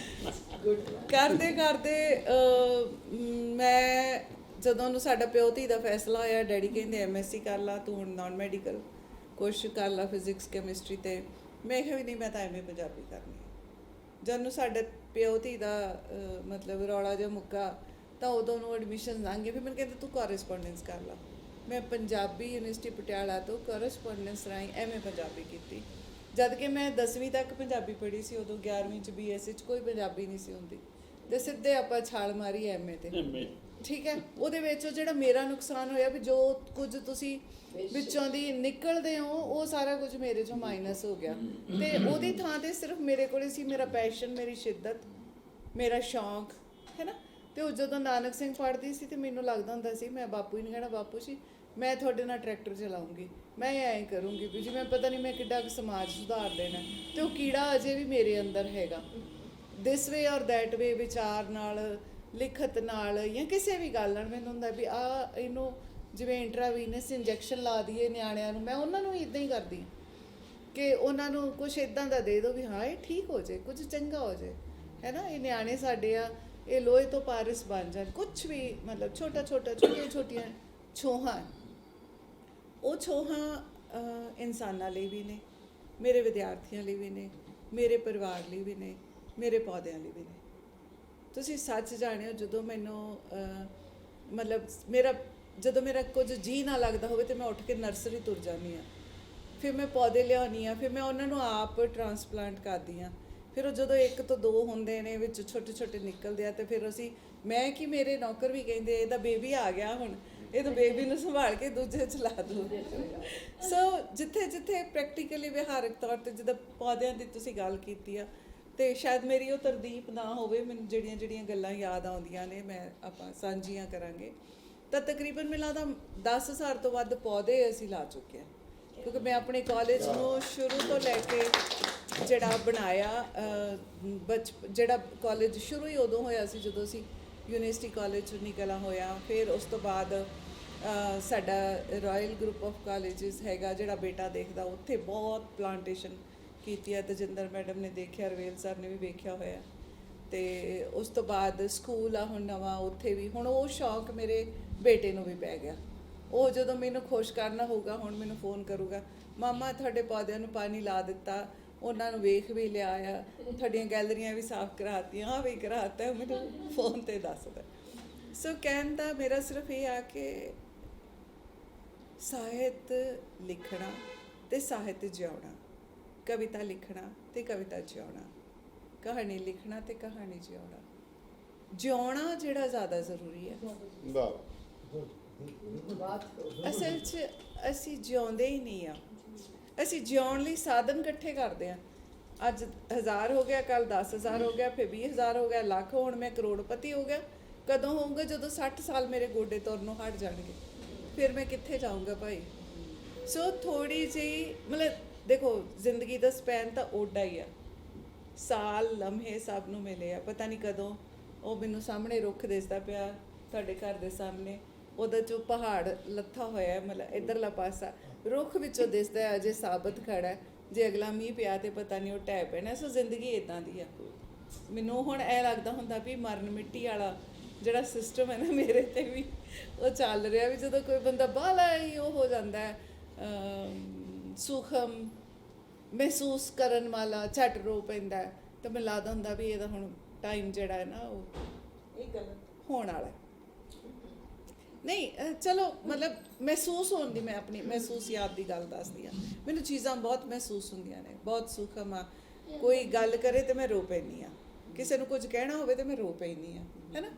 ਕਰਦੇ ਮੈਂ ਜਦੋਂ ਨੂੰ ਸਾਡਾ ਪਿਓ ਧੀ ਦਾ ਫੈਸਲਾ ਹੋਇਆ, ਡੈਡੀ ਕਹਿੰਦੇ MSc ਕਰ ਲਾ ਤੂੰ, ਹੁਣ ਨਾਨ ਮੈਡੀਕਲ ਕੁਛ ਕਰ ਲਾ, ਫਿਜ਼ਿਕਸ ਕੈਮਿਸਟਰੀ। ਤੇ ਮੈਂ ਕਿਹਾ ਵੀ ਨਹੀਂ, ਮੈਂ ਤਾਂ MA ਪੰਜਾਬੀ ਕਰਨੀ। ਜਦ ਨੂੰ ਸਾਡੇ ਪਿਓ ਧੀ ਦਾ ਮਤਲਬ ਰੌਲਾ ਜਿਹਾ ਮੁੱਕਾ ਤਾਂ ਉਦੋਂ ਨੂੰ ਐਡਮਿਸ਼ਨ ਲੰਘ ਗਏ। ਫਿਰ ਮੈਨੂੰ ਕਹਿੰਦੇ ਤੂੰ ਕੋਰਸਪੋਂਡੈਂਸ ਕਰ ਲਾ। ਮੈਂ ਪੰਜਾਬੀ ਯੂਨੀਵਰਸਿਟੀ ਪਟਿਆਲਾ ਤੋਂ ਕੋਰਸਪੋਂਡੈਂਸ ਰਾਹੀਂ MA ਪੰਜਾਬੀ ਕੀਤੀ। ਜਦ ਕਿ ਮੈਂ 10ਵੀਂ ਤੱਕ ਪੰਜਾਬੀ ਪੜ੍ਹੀ ਸੀ, ਉਦੋਂ 11ਵੀਂ 'ਚ BSc 'ਚ ਕੋਈ ਪੰਜਾਬੀ ਨਹੀਂ ਸੀ ਹੁੰਦੀ, ਤੇ ਸਿੱਧੇ ਆਪਾਂ ਛਾਲ ਮਾਰੀ MA ਤੇ। ਠੀਕ ਹੈ, ਉਹਦੇ ਵਿੱਚ ਜਿਹੜਾ ਮੇਰਾ ਨੁਕਸਾਨ ਹੋਇਆ ਵੀ ਜੋ ਕੁਝ ਤੁਸੀਂ ਵਿੱਚੋਂ ਦੀ ਨਿਕਲਦੇ ਹੋ ਉਹ ਸਾਰਾ ਕੁਝ ਮੇਰੇ 'ਚੋਂ ਮਾਈਨਸ ਹੋ ਗਿਆ। ਤੇ ਉਹਦੀ ਥਾਂ ਤੇ ਸਿਰਫ ਮੇਰੇ ਕੋਲ ਸੀ ਮੇਰਾ ਪੈਸ਼ਨ, ਮੇਰੀ ਸ਼ਿੱਦਤ, ਮੇਰਾ ਸ਼ੌਂਕ, ਹੈ ਨਾ। ਤੇ ਉਹ ਜਦੋਂ ਨਾਨਕ ਸਿੰਘ ਪੜ੍ਹਦੀ ਸੀ ਤੇ ਮੈਨੂੰ ਲੱਗਦਾ ਹੁੰਦਾ ਸੀ ਮੈਂ ਬਾਪੂ ਹੀ ਨਹੀਂ ਕਹਿਣਾ, ਬਾਪੂ ਜੀ ਮੈਂ ਤੁਹਾਡੇ ਨਾਲ ਟਰੈਕਟਰ ਚਲਾਉਂਗੀ, ਮੈਂ ਐਂ ਕਰੂੰਗੀ ਵੀ ਜਿਵੇਂ ਪਤਾ ਨਹੀਂ ਮੈਂ ਕਿੱਡਾ ਕੁ ਸਮਾਜ ਸੁਧਾਰ ਦੇਣਾ। ਤੇ ਉਹ ਕੀੜਾ ਅਜੇ ਵੀ ਮੇਰੇ ਅੰਦਰ ਹੈਗਾ। ਦਿਸ ਵੇ ਔਰ ਦੈਟ ਵੇ ਵਿਚਾਰ ਨਾਲ, ਲਿਖਤ ਨਾਲ, ਜਾਂ ਕਿਸੇ ਵੀ ਗੱਲ ਨਾਲ ਮੈਨੂੰ ਹੁੰਦਾ ਵੀ ਇਹਨੂੰ ਜਿਵੇਂ ਇੰਟਰਾਵੀਨਸ ਇੰਜੈਕਸ਼ਨ ਲਾ ਦਈਏ ਨਿਆਣਿਆਂ ਨੂੰ। ਮੈਂ ਉਹਨਾਂ ਨੂੰ ਇੱਦਾਂ ਹੀ ਕਰਦੀ ਕਿ ਉਹਨਾਂ ਨੂੰ ਕੁਛ ਇੱਦਾਂ ਦਾ ਦੇ ਦਿਓ ਵੀ ਹਾਂ ਇਹ ਠੀਕ ਹੋ ਜਾਏ, ਕੁਝ ਚੰਗਾ ਹੋ ਜਾਏ, ਹੈ ਨਾ। ਇਹ ਨਿਆਣੇ ਸਾਡੇ ਆ, ਇਹ ਲੋਹੇ ਤੋਂ ਪਾਰਸ ਬਣ ਜਾਣ, ਕੁਛ ਵੀ ਮਤਲਬ ਛੋਟੀਆਂ ਛੋਹਾਂ। ਉਹ ਛੋਹਾਂ ਇਨਸਾਨਾਂ ਲਈ ਵੀ ਨੇ, ਮੇਰੇ ਵਿਦਿਆਰਥੀਆਂ ਲਈ ਵੀ ਨੇ, ਮੇਰੇ ਪਰਿਵਾਰ ਲਈ ਵੀ ਨੇ, ਮੇਰੇ ਪੌਦਿਆਂ ਲਈ ਵੀ ਨੇ। ਤੁਸੀਂ ਸੱਚ ਜਾਣਿਓ, ਜਦੋਂ ਮੈਨੂੰ ਮਤਲਬ ਜਦੋਂ ਮੇਰਾ ਕੁਝ ਜੀ ਨਾ ਲੱਗਦਾ ਹੋਵੇ ਤੇ ਮੈਂ ਉੱਠ ਕੇ ਨਰਸਰੀ ਤੁਰ ਜਾਂਦੀ ਹਾਂ, ਫਿਰ ਮੈਂ ਪੌਦੇ ਲਿਆਉਂਦੀ ਹਾਂ, ਫਿਰ ਮੈਂ ਉਹਨਾਂ ਨੂੰ ਆਪ ਟਰਾਂਸਪਲਾਂਟ ਕਰਦੀ ਹਾਂ। ਫਿਰ ਉਹ ਜਦੋਂ 1 ਤੋਂ 2 ਹੁੰਦੇ ਨੇ, ਵਿੱਚ ਛੋਟੇ ਨਿਕਲਦੇ ਆ, ਤੇ ਫਿਰ ਮੈਂ ਕਿ ਮੇਰੇ ਨੌਕਰ ਵੀ ਕਹਿੰਦੇ ਇਹਦਾ ਬੇਬੀ ਆ ਗਿਆ, ਹੁਣ ਇਹ ਤਾਂ ਬੇਬੀ ਨੂੰ ਸੰਭਾਲ ਕੇ ਦੂਜੇ 'ਚ ਲਾ ਦਿਓ। ਸੋ ਜਿੱਥੇ ਪ੍ਰੈਕਟੀਕਲੀ ਵਿਹਾਰਕ ਤੌਰ 'ਤੇ ਜਿੱਦਾਂ ਪੌਦਿਆਂ ਦੀ ਤੁਸੀਂ ਗੱਲ ਕੀਤੀ ਆ, ਤੇ ਸ਼ਾਇਦ ਮੇਰੀ ਉਹ ਤਰਦੀਪ ਨਾ ਹੋਵੇ, ਮੈਨੂੰ ਜਿਹੜੀਆਂ ਗੱਲਾਂ ਯਾਦ ਆਉਂਦੀਆਂ ਨੇ ਆਪਾਂ ਸਾਂਝੀਆਂ ਕਰਾਂਗੇ। ਤਾਂ ਤਕਰੀਬਨ ਮੈਨੂੰ ਲੱਗਦਾ 10,000 ਤੋਂ ਵੱਧ ਪੌਦੇ ਅਸੀਂ ਲਾ ਚੁੱਕੇ ਹਾਂ, ਕਿਉਂਕਿ ਮੈਂ ਆਪਣੇ ਕਾਲਜ ਨੂੰ ਸ਼ੁਰੂ ਤੋਂ ਲੈ ਕੇ ਜਿਹੜਾ ਬਣਾਇਆ, ਜਿਹੜਾ ਕਾਲਜ ਸ਼ੁਰੂ ਹੀ ਉਦੋਂ ਹੋਇਆ ਸੀ ਜਦੋਂ ਅਸੀਂ ਯੂਨੀਵਰਸਿਟੀ ਕਾਲਜ 'ਚ ਨਿਕਲਾ ਹੋਇਆ। ਫਿਰ ਉਸ ਤੋਂ ਬਾਅਦ ਸਾਡਾ ਰਾਇਲ ਗਰੁੱਪ ਆਫ ਕਾਲਜਿਸ ਹੈਗਾ, ਜਿਹੜਾ ਬੇਟਾ ਦੇਖਦਾ, ਉੱਥੇ ਬਹੁਤ ਪਲਾਂਟੇਸ਼ਨ ਕੀਤੀ ਹੈ। ਤਜਿੰਦਰ ਮੈਡਮ ਨੇ ਦੇਖਿਆ, ਰਵੇਲ ਸਰ ਨੇ ਵੀ ਵੇਖਿਆ ਹੋਇਆ। ਤੇ ਉਸ ਤੋਂ ਬਾਅਦ ਸਕੂਲ ਆ ਹੁਣ ਨਵਾਂ, ਉੱਥੇ ਵੀ ਹੁਣ ਉਹ ਸ਼ੌਂਕ ਮੇਰੇ ਬੇਟੇ ਨੂੰ ਵੀ ਪੈ ਗਿਆ। ਉਹ ਜਦੋਂ ਮੈਨੂੰ ਖੁਸ਼ ਕਰਨਾ ਹੋਊਗਾ, ਹੁਣ ਮੈਨੂੰ ਫੋਨ ਕਰੂਗਾ, ਮਾਮਾ ਤੁਹਾਡੇ ਪੌਦਿਆਂ ਨੂੰ ਪਾਣੀ ਲਾ ਦਿੱਤਾ, ਉਹਨਾਂ ਨੂੰ ਵੇਖ ਵੀ ਲਿਆ ਆ, ਤੁਹਾਡੀਆਂ ਗੈਲਰੀਆਂ ਵੀ ਸਾਫ਼ ਕਰਾਤੀਆਂ, ਹਾਂ ਵੀ ਕਰਾਤਾ, ਮੈਨੂੰ ਫੋਨ 'ਤੇ ਦੱਸਦਾ। ਸੋ ਕਹਿਣ ਦਾ ਮੇਰਾ ਸਿਰਫ ਇਹ ਆ ਕਿ ਸਾਹਿਤ ਲਿਖਣਾ ਤੇ ਸਾਹਿਤ ਜਿਉਣਾ, ਕਵਿਤਾ ਲਿਖਣਾ ਤੇ ਕਵਿਤਾ ਜਿਉਣਾ, ਕਹਾਣੀ ਲਿਖਣਾ ਤੇ ਕਹਾਣੀ ਜਿਉਣਾ। ਜਿਉਣਾ ਜਿਹੜਾ ਜ਼ਿਆਦਾ ਜ਼ਰੂਰੀ ਹੈ। ਵਾਹ। ਅਸਲ 'ਚ ਅਸੀਂ ਜਿਉਂਦੇ ਹੀ ਨਹੀਂ ਆ। ਅਸੀਂ ਜਿਉਣ ਲਈ ਸਾਧਨ ਇਕੱਠੇ ਕਰਦੇ ਆ। ਅੱਜ 1000 ਹੋ ਗਿਆ, ਕੱਲ 10,000 ਹੋ ਗਿਆ, ਫਿਰ 20,000 ਹੋ ਗਿਆ, ਲੱਖ, ਹੁਣ ਮੈਂ ਕਰੋੜਪਤੀ ਹੋ ਗਿਆ। ਕਦੋਂ ਹੋਊਗਾ? ਜਦੋਂ 60 ਸਾਲ ਮੇਰੇ ਗੋਡੇ ਤੁਰਨੋਂ ਹਟ ਜਾਣਗੇ, ਫਿਰ ਮੈਂ ਕਿੱਥੇ ਜਾਊਂਗਾ ਭਾਈ? ਸੋ ਥੋੜੀ ਜਿਹੀ ਮਤਲਬ ਦੇਖੋ, ਜ਼ਿੰਦਗੀ ਦਾ ਸਪੈਨ ਤਾਂ ਓਡਾ ਹੀ ਆ। ਸਾਲ ਲਮਹੇ ਸਭ ਨੂੰ ਮਿਲੇ ਆ। ਪਤਾ ਨਹੀਂ ਕਦੋਂ ਉਹ ਮੈਨੂੰ ਸਾਹਮਣੇ ਰੁੱਖ ਦਿਸਦਾ ਪਿਆ ਤੁਹਾਡੇ ਘਰ ਦੇ ਸਾਹਮਣੇ, ਉਹਦਾ ਚੋਂ ਪਹਾੜ ਲੱਥਾ ਹੋਇਆ, ਮਤਲਬ ਇੱਧਰਲਾ ਪਾਸਾ ਰੁੱਖ ਵਿੱਚੋਂ ਦਿਸਦਾ ਅਜੇ ਸਾਬਤ ਖੜਾ ਹੈ। ਜੇ ਅਗਲਾ ਮੀਂਹ ਪਿਆ ਤੇ ਪਤਾ ਨਹੀਂ ਉਹ ਢਹਿ ਪੈਣਾ। ਸੋ ਜ਼ਿੰਦਗੀ ਇੱਦਾਂ ਦੀ ਆ। ਮੈਨੂੰ ਹੁਣ ਇਹ ਲੱਗਦਾ ਹੁੰਦਾ ਵੀ ਮਰਨ ਮਿੱਟੀ ਵਾਲਾ ਜਿਹੜਾ ਸਿਸਟਮ ਹੈ ਨਾ, ਮੇਰੇ 'ਤੇ ਵੀ ਉਹ ਚੱਲ ਰਿਹਾ। ਵੀ ਜਦੋਂ ਕੋਈ ਬੰਦਾ ਬਾਹਲਾ ਹੀ ਉਹ ਹੋ ਜਾਂਦਾ ਹੈ, ਸੂਖਮ ਮਹਿਸੂਸ ਕਰਨ ਵਾਲਾ, ਝੱਟ ਰੋ ਪੈਂਦਾ, ਤਾਂ ਮੈਨੂੰ ਲੱਗਦਾ ਹੁੰਦਾ ਵੀ ਇਹਦਾ ਹੁਣ ਟਾਈਮ ਜਿਹੜਾ ਹੈ ਨਾ ਉਹ ਇਹ ਗਲਤ ਹੋਣ ਵਾਲਾ। ਨਹੀਂ ਚਲੋ, ਮਤਲਬ ਮਹਿਸੂਸ ਹੋਣ ਦੀ, ਮੈਂ ਆਪਣੀ ਮਹਿਸੂਸੀਆਤ ਦੀ ਗੱਲ ਦੱਸਦੀ ਹਾਂ। ਮੈਨੂੰ ਚੀਜ਼ਾਂ ਬਹੁਤ ਮਹਿਸੂਸ ਹੁੰਦੀਆਂ ਨੇ, ਬਹੁਤ ਸੂਖਮ ਆ। ਕੋਈ ਗੱਲ ਕਰੇ ਤੇ ਮੈਂ ਰੋ ਪੈਂਦੀ ਹਾਂ, ਕਿਸੇ ਨੂੰ ਕੁਝ ਕਹਿਣਾ ਹੋਵੇ ਤੇ ਮੈਂ ਰੋ ਪੈਂਦੀ ਹਾਂ, ਹੈ ਨਾ।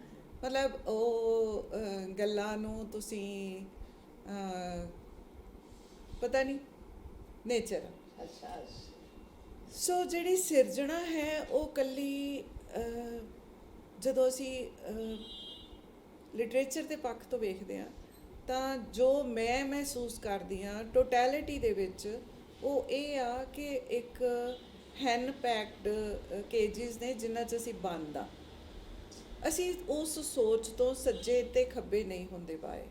ਮਤਲਬ ਉਹ ਗੱਲਾਂ ਨੂੰ ਤੁਸੀਂ ਪਤਾ ਨਹੀਂ ਨੇਚਰ ਆ। ਸੋ ਜਿਹੜੀ ਸਿਰਜਣਾ ਹੈ ਉਹ ਇਕੱਲੀ ਜਦੋਂ ਅਸੀਂ ਲਿਟਰੇਚਰ ਦੇ ਪੱਖ ਤੋਂ ਵੇਖਦੇ ਹਾਂ ਤਾਂ ਜੋ ਮੈਂ ਮਹਿਸੂਸ ਕਰਦੀ ਹਾਂ ਟੋਟੈਲਿਟੀ ਦੇ ਵਿੱਚ, ਉਹ ਇਹ ਆ ਕਿ ਇੱਕ ਹੈਨ ਪੈਕਡ ਕੇਜਿਸ ਨੇ ਜਿਨ੍ਹਾਂ 'ਚ ਅਸੀਂ ਬੰਦ ਆ। ਅਸੀਂ ਉਸ ਸੋਚ ਤੋਂ ਸੱਜੇ ਤੇ ਖੱਬੇ ਨਹੀਂ ਹੁੰਦੇ ਪਾਏ।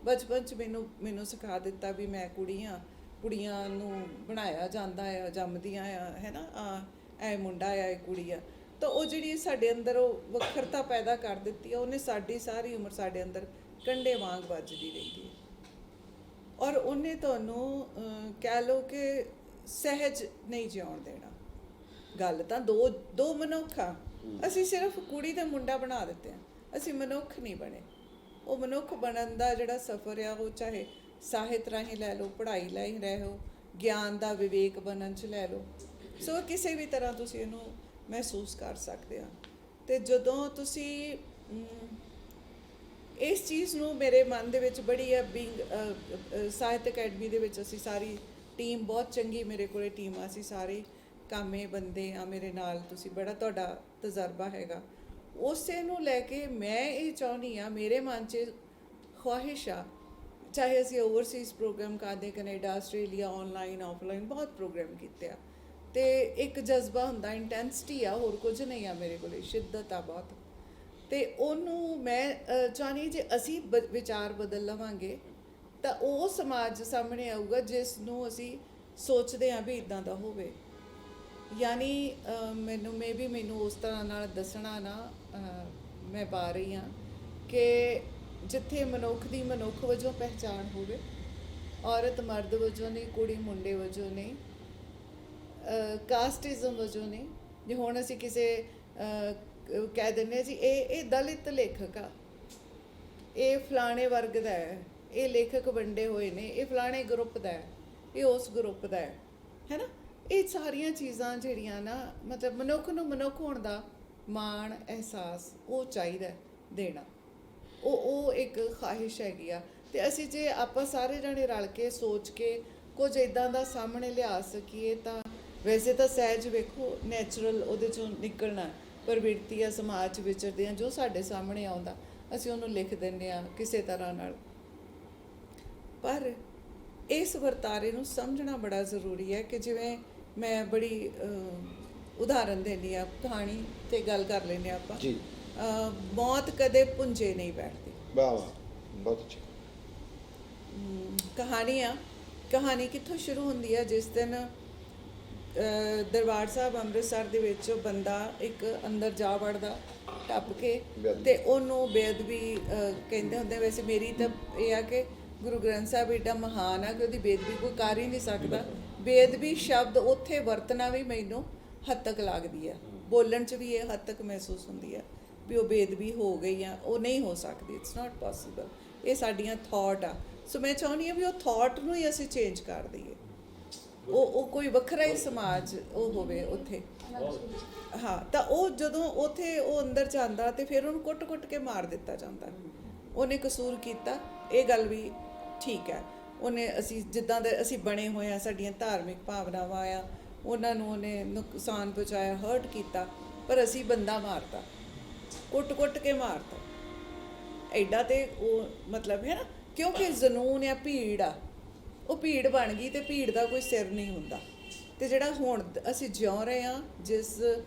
ਬਚਪਨ 'ਚ ਮੈਨੂੰ ਸਿਖਾ ਦਿੱਤਾ ਵੀ ਮੈਂ ਕੁੜੀ ਹਾਂ, ਕੁੜੀਆਂ ਨੂੰ ਬਣਾਇਆ ਜਾਂਦਾ ਆ, ਜੰਮਦੀਆਂ ਆ, ਹੈ ਨਾ, ਐ ਮੁੰਡਾ ਆ, ਇਹ ਕੁੜੀ ਆ। ਤਾਂ ਉਹ ਜਿਹੜੀ ਸਾਡੇ ਅੰਦਰ ਉਹ ਵੱਖਰਤਾ ਪੈਦਾ ਕਰ ਦਿੱਤੀ ਆ, ਉਹਨੇ ਸਾਡੀ ਸਾਰੀ ਉਮਰ ਸਾਡੇ ਅੰਦਰ ਕੰਡੇ ਵਾਂਗ ਵੱਜਦੀ ਰਹਿੰਦੀ ਹੈ। ਔਰ ਉਹਨੇ ਤੁਹਾਨੂੰ ਕਹਿ ਲਓ ਕਿ ਸਹਿਜ ਨਹੀਂ ਜਿਉਣ ਦੇਣਾ। ਗੱਲ ਤਾਂ ਦੋ ਮਨੁੱਖ ਆ, ਅਸੀਂ ਸਿਰਫ ਕੁੜੀ ਤੇ ਮੁੰਡਾ ਬਣਾ ਦਿੱਤੇ ਆ, ਅਸੀਂ ਮਨੁੱਖ ਨਹੀਂ ਬਣੇ। ਉਹ ਮਨੁੱਖ ਬਣਨ ਦਾ ਜਿਹੜਾ ਸਫ਼ਰ ਆ, ਉਹ ਚਾਹੇ ਸਾਹਿਤ ਰਾਹੀਂ ਲੈ ਲਓ, ਪੜ੍ਹਾਈ ਰਾਹੀਂ ਲੈ ਲਓ, ਗਿਆਨ ਦਾ ਵਿਵੇਕ ਬਣਨ 'ਚ ਲੈ ਲਓ। ਸੋ ਕਿਸੇ ਵੀ ਤਰ੍ਹਾਂ ਤੁਸੀਂ ਇਹਨੂੰ ਮਹਿਸੂਸ ਕਰ ਸਕਦੇ ਆ। ਅਤੇ ਜਦੋਂ ਤੁਸੀਂ ਇਸ ਚੀਜ਼ ਨੂੰ, ਮੇਰੇ ਮਨ ਦੇ ਵਿੱਚ ਬੜੀ ਆ ਬੀਇੰਗ ਸਾਹਿਤ ਅਕੈਡਮੀ ਦੇ ਵਿੱਚ ਅਸੀਂ ਸਾਰੀ ਟੀਮ ਬਹੁਤ ਚੰਗੀ, ਮੇਰੇ ਕੋਲ ਟੀਮ ਆ, ਅਸੀਂ ਸਾਰੇ ਕਾਮੇ ਬੰਦੇ ਆ ਮੇਰੇ ਨਾਲ, ਤੁਸੀਂ ਬੜਾ ਤੁਹਾਡਾ ਤਜਰਬਾ ਹੈਗਾ। ਉਸੇ ਨੂੰ ਲੈ ਕੇ ਮੈਂ ਇਹ ਚਾਹੁੰਦੀ ਹਾਂ, ਮੇਰੇ ਮਨ 'ਚ ਖਵਾਹਿਸ਼ ਆ, ਚਾਹੇ ਅਸੀਂ ਓਵਰਸੀਜ਼ ਪ੍ਰੋਗਰਾਮ ਕਰਦੇ, ਕੈਨੇਡਾ, ਆਸਟ੍ਰੇਲੀਆ, ਔਨਲਾਈਨ ਆਫਲਾਈਨ ਬਹੁਤ ਪ੍ਰੋਗਰਾਮ ਕੀਤੇ ਆ, ਅਤੇ ਇੱਕ ਜਜ਼ਬਾ ਹੁੰਦਾ, ਇੰਟੈਂਸਿਟੀ ਆ, ਹੋਰ ਕੁਝ ਨਹੀਂ ਆ ਮੇਰੇ ਕੋਲ, ਸ਼ਿੱਦਤ ਆ ਬਹੁਤ। ਅਤੇ ਉਹਨੂੰ ਮੈਂ ਚਾਹੁੰਦੀ, ਜੇ ਅਸੀਂ ਵਿਚਾਰ ਬਦਲ ਲਵਾਂਗੇ ਤਾਂ ਉਹ ਸਮਾਜ ਸਾਹਮਣੇ ਆਊਗਾ ਜਿਸ ਨੂੰ ਅਸੀਂ ਸੋਚਦੇ ਹਾਂ ਵੀ ਇੱਦਾਂ ਦਾ ਹੋਵੇ। ਯਾਨੀ ਮੈਨੂੰ ਉਸ ਤਰ੍ਹਾਂ ਨਾਲ ਦੱਸਣਾ ਨਾ ਮੈਂ ਪਾ ਰਹੀ ਹਾਂ ਕਿ ਜਿੱਥੇ ਮਨੁੱਖ ਦੀ ਮਨੁੱਖ ਵਜੋਂ ਪਹਿਚਾਣ ਹੋਵੇ, ਔਰਤ ਮਰਦ ਵਜੋਂ ਨਹੀਂ, ਕੁੜੀ ਮੁੰਡੇ ਵਜੋਂ ਨਹੀਂ, ਕਾਸਟਿਜ਼ਮ ਵਜੋਂ ਨਹੀਂ। ਜੇ ਹੁਣ ਅਸੀਂ ਕਿਸੇ ਕਹਿ ਦਿੰਦੇ ਹਾਂ ਜੀ ਇਹ ਦਲਿਤ ਲੇਖਕ ਆ, ਇਹ ਫਲਾਣੇ ਵਰਗ ਦਾ ਹੈ, ਇਹ ਲੇਖਕ ਵੰਡੇ ਹੋਏ ਨੇ, ਇਹ ਫਲਾਣੇ ਗਰੁੱਪ ਦਾ ਹੈ, ਇਹ ਉਸ ਗਰੁੱਪ ਦਾ ਹੈ ਨਾ। ਇਹ ਸਾਰੀਆਂ ਚੀਜ਼ਾਂ ਜਿਹੜੀਆਂ ਨਾ, ਮਤਲਬ ਮਨੁੱਖ ਨੂੰ ਮਨੁੱਖ ਹੋਣ ਦਾ ਮਾਣ, ਅਹਿਸਾਸ ਉਹ ਚਾਹੀਦਾ ਦੇਣਾ, ਉਹ ਇੱਕ ਖਾਹਿਸ਼ ਹੈਗੀ ਆ। ਅਤੇ ਅਸੀਂ ਜੇ ਆਪਾਂ ਸਾਰੇ ਜਾਣੇ ਰਲ ਕੇ ਸੋਚ ਕੇ ਕੁਝ ਇੱਦਾਂ ਦਾ ਸਾਹਮਣੇ ਲਿਆ ਸਕੀਏ ਤਾਂ ਵੈਸੇ ਤਾਂ ਸਹਿਜ ਵੇਖੋ ਨੈਚੁਰਲ ਉਹਦੇ 'ਚੋਂ ਨਿਕਲਣਾ, ਪ੍ਰਵਿਰਤੀ ਆ, ਸਮਾਜ 'ਚ ਵਿਚਰਦੇ ਹਾਂ, ਜੋ ਸਾਡੇ ਸਾਹਮਣੇ ਆਉਂਦਾ ਅਸੀਂ ਉਹਨੂੰ ਲਿਖ ਦਿੰਦੇ ਹਾਂ ਕਿਸੇ ਤਰ੍ਹਾਂ ਨਾਲ। ਪਰ ਇਸ ਵਰਤਾਰੇ ਨੂੰ ਸਮਝਣਾ ਬੜਾ ਜ਼ਰੂਰੀ ਹੈ ਕਿ ਜਿਵੇਂ ਮੈਂ ਬੜੀ ਉਦਾਹਰਨ ਦਿੰਦੀ ਹਾਂ, ਕਹਾਣੀ 'ਤੇ ਗੱਲ ਕਰ ਲੈਂਦੇ ਹਾਂ ਆਪਾਂ ਜੀ। ਮੌਤ ਕਦੇ ਪੁੰਜੇ ਨਹੀਂ ਬੈਠਦੀ। ਵਾਹ ਵਾਹ, ਬਹੁਤ ਅੱਛਾ। ਕਹਾਣੀ ਕਿੱਥੋਂ ਸ਼ੁਰੂ ਹੁੰਦੀ ਹੈ? ਜਿਸ ਦਿਨ ਦਰਬਾਰ ਸਾਹਿਬ ਅੰਮ੍ਰਿਤਸਰ ਦੇ ਵਿੱਚ ਬੰਦਾ ਇੱਕ ਅੰਦਰ ਜਾ ਵੜਦਾ ਟੱਪ ਕੇ, ਅਤੇ ਉਹਨੂੰ ਬੇਅਦਬੀ ਕਹਿੰਦੇ ਹੁੰਦੇ। ਵੈਸੇ ਮੇਰੀ ਤਾਂ ਇਹ ਆ ਕਿ ਗੁਰੂ ਗ੍ਰੰਥ ਸਾਹਿਬ ਏਡਾ ਮਹਾਨ ਆ ਕਿ ਉਹਦੀ ਬੇਅਦਬੀ ਕੋਈ ਕਰ ਹੀ ਨਹੀਂ ਸਕਦਾ। ਬੇਅਦਬੀ ਸ਼ਬਦ ਉੱਥੇ ਵਰਤਣਾ ਵੀ ਮੈਨੂੰ ਹੱਤਕ ਲੱਗਦੀ ਆ, ਬੋਲਣ 'ਚ ਵੀ ਇਹ ਹੱਤਕ ਮਹਿਸੂਸ ਹੁੰਦੀ ਆ ਵੀ ਉਹ ਬੇਅਦਬੀ ਹੋ ਗਈ ਆ, ਉਹ ਨਹੀਂ ਹੋ ਸਕਦੀ, ਇਟਸ ਨਾਟ ਪੋਸੀਬਲ। ਇਹ ਸਾਡੀਆਂ ਥਾਟ ਆ। ਸੋ ਮੈਂ ਚਾਹੁੰਦੀ ਹਾਂ ਵੀ ਉਹ ਥਾਟ ਨੂੰ ਹੀ ਅਸੀਂ ਚੇਂਜ ਕਰ ਦਈਏ। ਉਹ ਕੋਈ ਵੱਖਰਾ ਹੀ ਸਮਾਜ ਉਹ ਹੋਵੇ ਉੱਥੇ। ਹਾਂ, ਤਾਂ ਉਹ ਜਦੋਂ ਉੱਥੇ ਉਹ ਅੰਦਰ ਜਾਂਦਾ ਤੇ ਫਿਰ ਉਹਨੂੰ ਕੁੱਟ-ਕੁੱਟ ਕੇ ਮਾਰ ਦਿੱਤਾ ਜਾਂਦਾ। ਉਹਨੇ ਕਸੂਰ ਕੀਤਾ, ਇਹ ਗੱਲ ਵੀ ਠੀਕ ਹੈ। ਅਸੀਂ ਜਿੱਦਾਂ ਦੇ ਅਸੀਂ ਬਣੇ ਹੋਏ ਆ, ਸਾਡੀਆਂ ਧਾਰਮਿਕ ਭਾਵਨਾਵਾਂ ਆ, ਉਹਨਾਂ ਨੂੰ ਉਹਨੇ ਨੁਕਸਾਨ ਪਹੁੰਚਾਇਆ, ਹਰਟ ਕੀਤਾ, ਪਰ ਅਸੀਂ ਬੰਦਾ ਮਾਰਤਾ, ਕੁੱਟ-ਕੁੱਟ ਕੇ ਮਾਰਤਾ। ਐਡਾ ਤੇ ਉਹ ਮਤਲਬ ਹੈ ਨਾ, ਕਿਉਂਕਿ ਜਨੂਨ ਆ, ਭੀੜ ਆ, ਉਹ ਭੀੜ ਬਣ ਗਈ ਤੇ ਭੀੜ ਦਾ ਕੋਈ ਸਿਰ ਨਹੀਂ ਹੁੰਦਾ। ਤੇ ਜਿਹੜਾ ਹੁਣ ਅਸੀਂ ਜਿਉਂ ਰਹੇ ਹਾਂ ਜਿਸ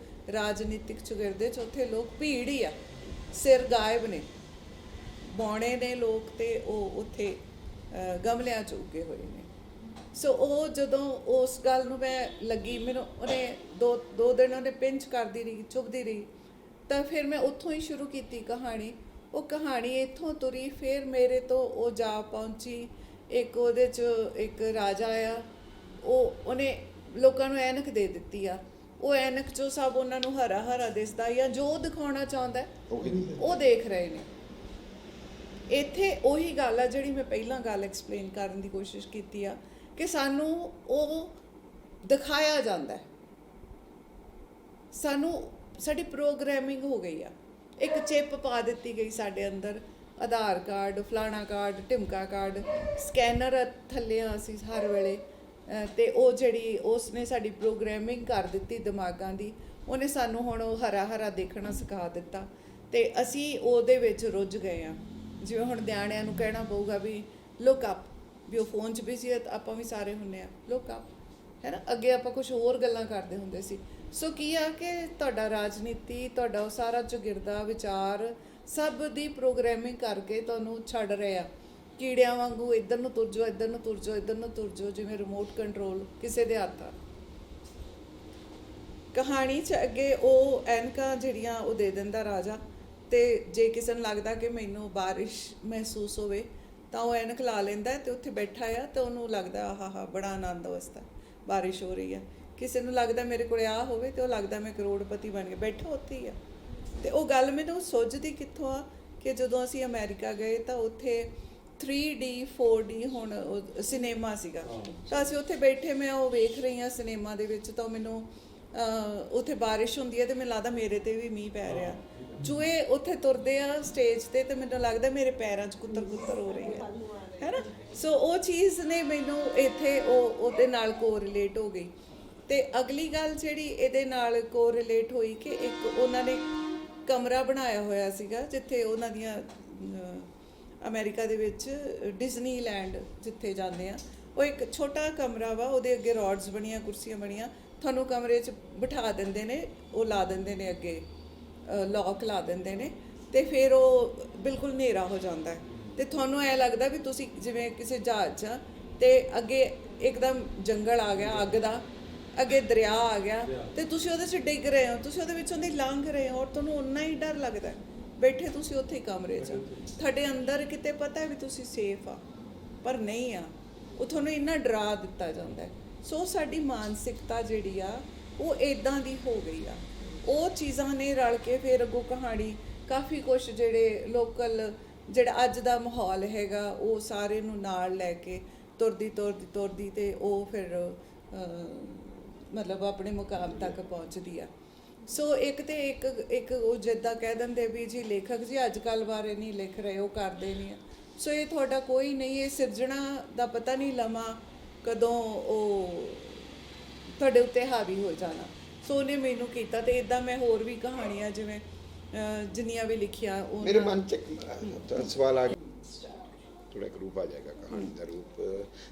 ਰਾਜਨੀਤਿਕ ਚੁਗਿਰਦੇ 'ਚ, ਉੱਥੇ ਲੋਕ ਭੀੜ ਹੀ ਆ, ਸਿਰ ਗਾਇਬ ਨੇ, ਬੌਣੇ ਨੇ ਲੋਕ, ਤੇ ਉਹ ਉੱਥੇ ਗਮਲਿਆਂ 'ਚ ਉੱਗੇ ਹੋਏ ਨੇ। ਸੋ ਉਹ ਜਦੋਂ ਉਸ ਗੱਲ ਨੂੰ ਮੈਂ ਲੱਗੀ, ਮੈਨੂੰ ਉਹਨੇ ਦੋ ਦਿਨ ਉਹਨੇ ਪਿੰਚ ਕਰਦੀ ਰਹੀ, ਚੁੱਭਦੀ ਰਹੀ, ਤਾਂ ਫਿਰ ਮੈਂ ਉੱਥੋਂ ਹੀ ਸ਼ੁਰੂ ਕੀਤੀ ਕਹਾਣੀ। ਉਹ ਕਹਾਣੀ ਇੱਥੋਂ ਤੁਰੀ, ਫਿਰ ਮੇਰੇ ਤੋਂ ਉਹ ਜਾ ਪਹੁੰਚੀ ਇੱਕ ਉਹਦੇ 'ਚ ਇੱਕ ਰਾਜਾ ਆ, ਉਹਨੇ ਲੋਕਾਂ ਨੂੰ ਐਨਕ ਦੇ ਦਿੱਤੀ ਆ, ਉਹ ਐਨਕ 'ਚੋਂ ਸਭ ਉਹਨਾਂ ਨੂੰ ਹਰਾ ਹਰਾ ਦਿਸਦਾ, ਜਾਂ ਜੋ ਦਿਖਾਉਣਾ ਚਾਹੁੰਦਾ ਉਹ ਦੇਖ ਰਹੇ ਨੇ। ਇੱਥੇ ਉਹੀ ਗੱਲ ਆ ਜਿਹੜੀ ਮੈਂ ਪਹਿਲਾਂ ਗੱਲ ਐਕਸਪਲੇਨ ਕਰਨ ਦੀ ਕੋਸ਼ਿਸ਼ ਕੀਤੀ ਆ, ਕਿ ਸਾਨੂੰ ਉਹ ਦਿਖਾਇਆ ਜਾਂਦਾ, ਸਾਨੂੰ ਸਾਡੀ ਪ੍ਰੋਗਰਾਮਿੰਗ ਹੋ ਗਈ ਆ, ਇੱਕ ਚਿੱਪ ਪਾ ਦਿੱਤੀ ਗਈ ਸਾਡੇ ਅੰਦਰ, ਆਧਾਰ ਕਾਰਡ, ਫਲਾਣਾ ਕਾਰਡ, ਢਿਮਕਾ ਕਾਰਡ, ਸਕੈਨਰ ਥੱਲੇ ਆ ਅਸੀਂ ਹਰ ਵੇਲੇ, ਤੇ ਉਹ ਜਿਹੜੀ ਉਸਨੇ ਸਾਡੀ ਪ੍ਰੋਗਰਾਮਿੰਗ ਕਰ ਦਿੱਤੀ ਦਿਮਾਗਾਂ ਦੀ, ਉਹਨੇ ਸਾਨੂੰ ਹੁਣ ਉਹ ਹਰਾ ਹਰਾ ਦੇਖਣਾ ਸਿਖਾ ਦਿੱਤਾ, ਤੇ ਅਸੀਂ ਉਹਦੇ ਵਿੱਚ ਰੁੱਝ ਗਏ ਆ। ਜਿਵੇਂ ਹੁਣ ਨਿਆਣਿਆਂ ਨੂੰ ਕਹਿਣਾ ਪਊਗਾ ਵੀ ਲੁੱਕ ਅਪ, ਵੀ ਉਹ ਫੋਨ 'ਚ ਬਿਜ਼ੀ ਹੈ, ਆਪਾਂ ਵੀ ਸਾਰੇ ਹੁੰਦੇ ਆ ਲੁੱਕ ਅਪ, ਹੈ ਨਾ। ਅੱਗੇ ਆਪਾਂ ਕੁਛ ਹੋਰ ਗੱਲਾਂ ਕਰਦੇ ਹੁੰਦੇ ਸੀ। ਸੋ ਕੀ ਆ ਕਿ ਤੁਹਾਡਾ ਰਾਜਨੀਤੀ, ਤੁਹਾਡਾ ਉਹ ਸਾਰਾ ਚੁਗਿਰਦਾ ਵਿਚਾਰ ਸਭ ਦੀ ਪ੍ਰੋਗਰਾਮਿੰਗ ਕਰਕੇ ਤੁਹਾਨੂੰ ਛੱਡ ਰਹੇ ਆ, ਕੀੜਿਆਂ ਵਾਂਗੂ ਇੱਧਰ ਨੂੰ ਤੁਰ ਜਾਓ, ਇੱਧਰ ਨੂੰ ਤੁਰ ਜਾਓ, ਇੱਧਰ ਨੂੰ ਤੁਰ ਜਾਓ, ਜਿਵੇਂ ਰਿਮੋਟ ਕੰਟਰੋਲ ਕਿਸੇ ਦੇ ਹੱਥ ਆ। ਕਹਾਣੀ 'ਚ ਅੱਗੇ ਉਹ ਐਨਕਾਂ ਜਿਹੜੀਆਂ ਉਹ ਦੇ ਦਿੰਦਾ ਰਾਜਾ, ਤੇ ਜੇ ਕਿਸੇ ਨੂੰ ਲੱਗਦਾ ਕਿ ਮੈਨੂੰ ਬਾਰਿਸ਼ ਮਹਿਸੂਸ ਹੋਵੇ ਤਾਂ ਉਹ ਐਨਕ ਲਾ ਲੈਂਦਾ, ਤੇ ਉੱਥੇ ਬੈਠਾ ਆ, ਤੇ ਉਹਨੂੰ ਲੱਗਦਾ ਆਹਾ ਬੜਾ ਆਨੰਦ ਵਸਦਾ, ਬਾਰਿਸ਼ ਹੋ ਰਹੀ ਆ। ਕਿਸੇ ਨੂੰ ਲੱਗਦਾ ਮੇਰੇ ਕੋਲ ਆ ਹੋਵੇ, ਤੇ ਉਹ ਲੱਗਦਾ ਮੈਂ ਕਰੋੜਪਤੀ ਬਣ ਕੇ ਬੈਠਾ ਉੱਥੇ ਹੀ ਆ। ਤੇ ਉਹ ਗੱਲ ਮੈਨੂੰ ਸੁੱਝਦੀ ਕਿੱਥੋਂ ਆ ਕਿ ਜਦੋਂ ਅਸੀਂ ਅਮਰੀਕਾ ਗਏ ਤਾਂ ਉੱਥੇ 3D 4D ਹੁਣ ਸਿਨੇਮਾ ਸੀਗਾ, ਤਾਂ ਅਸੀਂ ਉੱਥੇ ਬੈਠੇ, ਮੈਂ ਉਹ ਵੇਖ ਰਹੀ ਹਾਂ ਸਿਨੇਮਾ ਦੇ ਵਿੱਚ, ਤਾਂ ਮੈਨੂੰ ਉੱਥੇ ਬਾਰਿਸ਼ ਹੁੰਦੀ ਹੈ, ਤੇ ਮੈਨੂੰ ਲੱਗਦਾ ਮੇਰੇ ਤੇ ਵੀ ਮੀਂਹ ਪੈ ਰਿਹਾ, ਚੂਹੇ ਉੱਥੇ ਤੁਰਦੇ ਆ ਸਟੇਜ ਤੇ, ਤੇ ਮੈਨੂੰ ਲੱਗਦਾ ਮੇਰੇ ਪੈਰਾਂ 'ਚ ਕੁੱਤਰ ਹੋ ਰਹੀ ਹੈ ਨਾ। ਸੋ ਉਹ ਚੀਜ਼ ਨੇ ਮੈਨੂੰ ਇੱਥੇ ਉਹਦੇ ਨਾਲ ਕੋਰਿਲੇਟ ਹੋ ਗਈ। ਤੇ ਅਗਲੀ ਗੱਲ ਜਿਹੜੀ ਇਹਦੇ ਨਾਲ ਕੋਰਿਲੇਟ ਹੋਈ ਕਿ ਇੱਕ ਉਹਨਾਂ ਨੇ ਕਮਰਾ ਬਣਾਇਆ ਹੋਇਆ ਸੀਗਾ, ਜਿੱਥੇ ਉਹਨਾਂ ਦੀਆਂ ਅਮਰੀਕਾ ਦੇ ਵਿੱਚ ਡਿਜ਼ਨੀਲੈਂਡ ਜਿੱਥੇ ਜਾਂਦੇ ਆ, ਉਹ ਇੱਕ ਛੋਟਾ ਕਮਰਾ ਵਾ, ਉਹਦੇ ਅੱਗੇ ਰੋਡਸ ਬਣੀਆਂ, ਕੁਰਸੀਆਂ ਬਣੀਆਂ, ਤੁਹਾਨੂੰ ਕਮਰੇ 'ਚ ਬਿਠਾ ਦਿੰਦੇ ਨੇ, ਉਹ ਲਾ ਦਿੰਦੇ ਨੇ ਅੱਗੇ ਲੌਕ ਲਾ ਦਿੰਦੇ ਨੇ, ਤੇ ਫਿਰ ਉਹ ਬਿਲਕੁਲ ਹਨੇਰਾ ਹੋ ਜਾਂਦਾ ਹੈ, ਤੇ ਤੁਹਾਨੂੰ ਐ ਲੱਗਦਾ ਵੀ ਤੁਸੀਂ ਜਿਵੇਂ ਕਿਸੇ ਜਹਾਜ਼ 'ਚ, ਤੇ ਅੱਗੇ ਇੱਕਦਮ ਜੰਗਲ ਆ ਗਿਆ ਅੱਗ ਦਾ, ਅੱਗੇ ਦਰਿਆ ਆ ਗਿਆ, ਤੇ ਤੁਸੀਂ ਉਹਦੇ 'ਚ ਡਿੱਗ ਰਹੇ ਹੋ, ਤੁਸੀਂ ਉਹਦੇ ਵਿੱਚੋਂ ਦੀ ਲੰਘ ਰਹੇ ਹੋ, ਔਰ ਤੁਹਾਨੂੰ ਓਨਾ ਹੀ ਡਰ ਲੱਗਦਾ ਬੈਠੇ ਤੁਸੀਂ ਉੱਥੇ ਕਮਰੇ 'ਚ। ਤੁਹਾਡੇ ਅੰਦਰ ਕਿਤੇ ਪਤਾ ਵੀ ਤੁਸੀਂ ਸੇਫ ਆ, ਪਰ ਨਹੀਂ ਆ, ਉਹ ਤੁਹਾਨੂੰ ਇੰਨਾ ਡਰਾ ਦਿੱਤਾ ਜਾਂਦਾ ਹੈ। ਸੋ ਸਾਡੀ ਮਾਨਸਿਕਤਾ ਜਿਹੜੀ ਆ ਉਹ ਇੱਦਾਂ ਦੀ ਹੋ ਗਈ ਆ। ਉਹ ਚੀਜ਼ਾਂ ਨੇ ਰਲ ਕੇ ਫਿਰ ਅੱਗੋਂ ਕਹਾਣੀ ਕਾਫੀ ਕੁਛ ਜਿਹੜੇ ਲੋਕਲ ਜਿਹੜਾ ਅੱਜ ਦਾ ਮਾਹੌਲ ਹੈਗਾ, ਉਹ ਸਾਰੇ ਨੂੰ ਨਾਲ ਲੈ ਕੇ ਤੁਰਦੀ ਤੇ ਉਹ ਫਿਰ ਮਤਲਬ ਆਪਣੇ ਮੁਕਾਮ ਤੱਕ ਪਹੁੰਚਦੀ ਆ। ਸੋ ਇੱਕ ਉਹ ਜਿੱਦਾਂ ਕਹਿ ਦਿੰਦੇ ਵੀ ਜੀ ਲੇਖਕ ਜੀ ਅੱਜ ਕੱਲ੍ਹ ਬਾਰੇ ਨਹੀਂ ਲਿਖ ਰਹੇ, ਉਹ ਕਰਦੇ ਨਹੀਂ ਆ। ਸੋ ਇਹ ਤੁਹਾਡਾ ਕੋਈ ਨਹੀਂ, ਇਹ ਸਿਰਜਣਾ ਦਾ ਪਤਾ ਨਹੀਂ ਲਮਾ ਕਦੋਂ ਉਹ ਤੁਹਾਡੇ ਉੱਤੇ ਹਾਵੀ ਹੋ ਜਾਣਾ। ਸੋ ਉਹਨੇ ਮੈਨੂੰ ਕੀਤਾ, ਤੇ ਇੱਦਾਂ ਮੈਂ ਹੋਰ ਵੀ ਕਹਾਣੀਆਂ ਜਿਵੇਂ ਜਿੰਨੀਆਂ ਵੀ ਲਿਖੀਆਂ, ਉਹ ਮੇਰੇ ਮਨ 'ਚ ਸਵਾਲ ਆ ਗਿਆ, ਥੋੜਾ ਇੱਕ ਰੂਪ ਆ ਜਾਏਗਾ ਕਹਾਣੀ ਦਾ ਰੂਪ।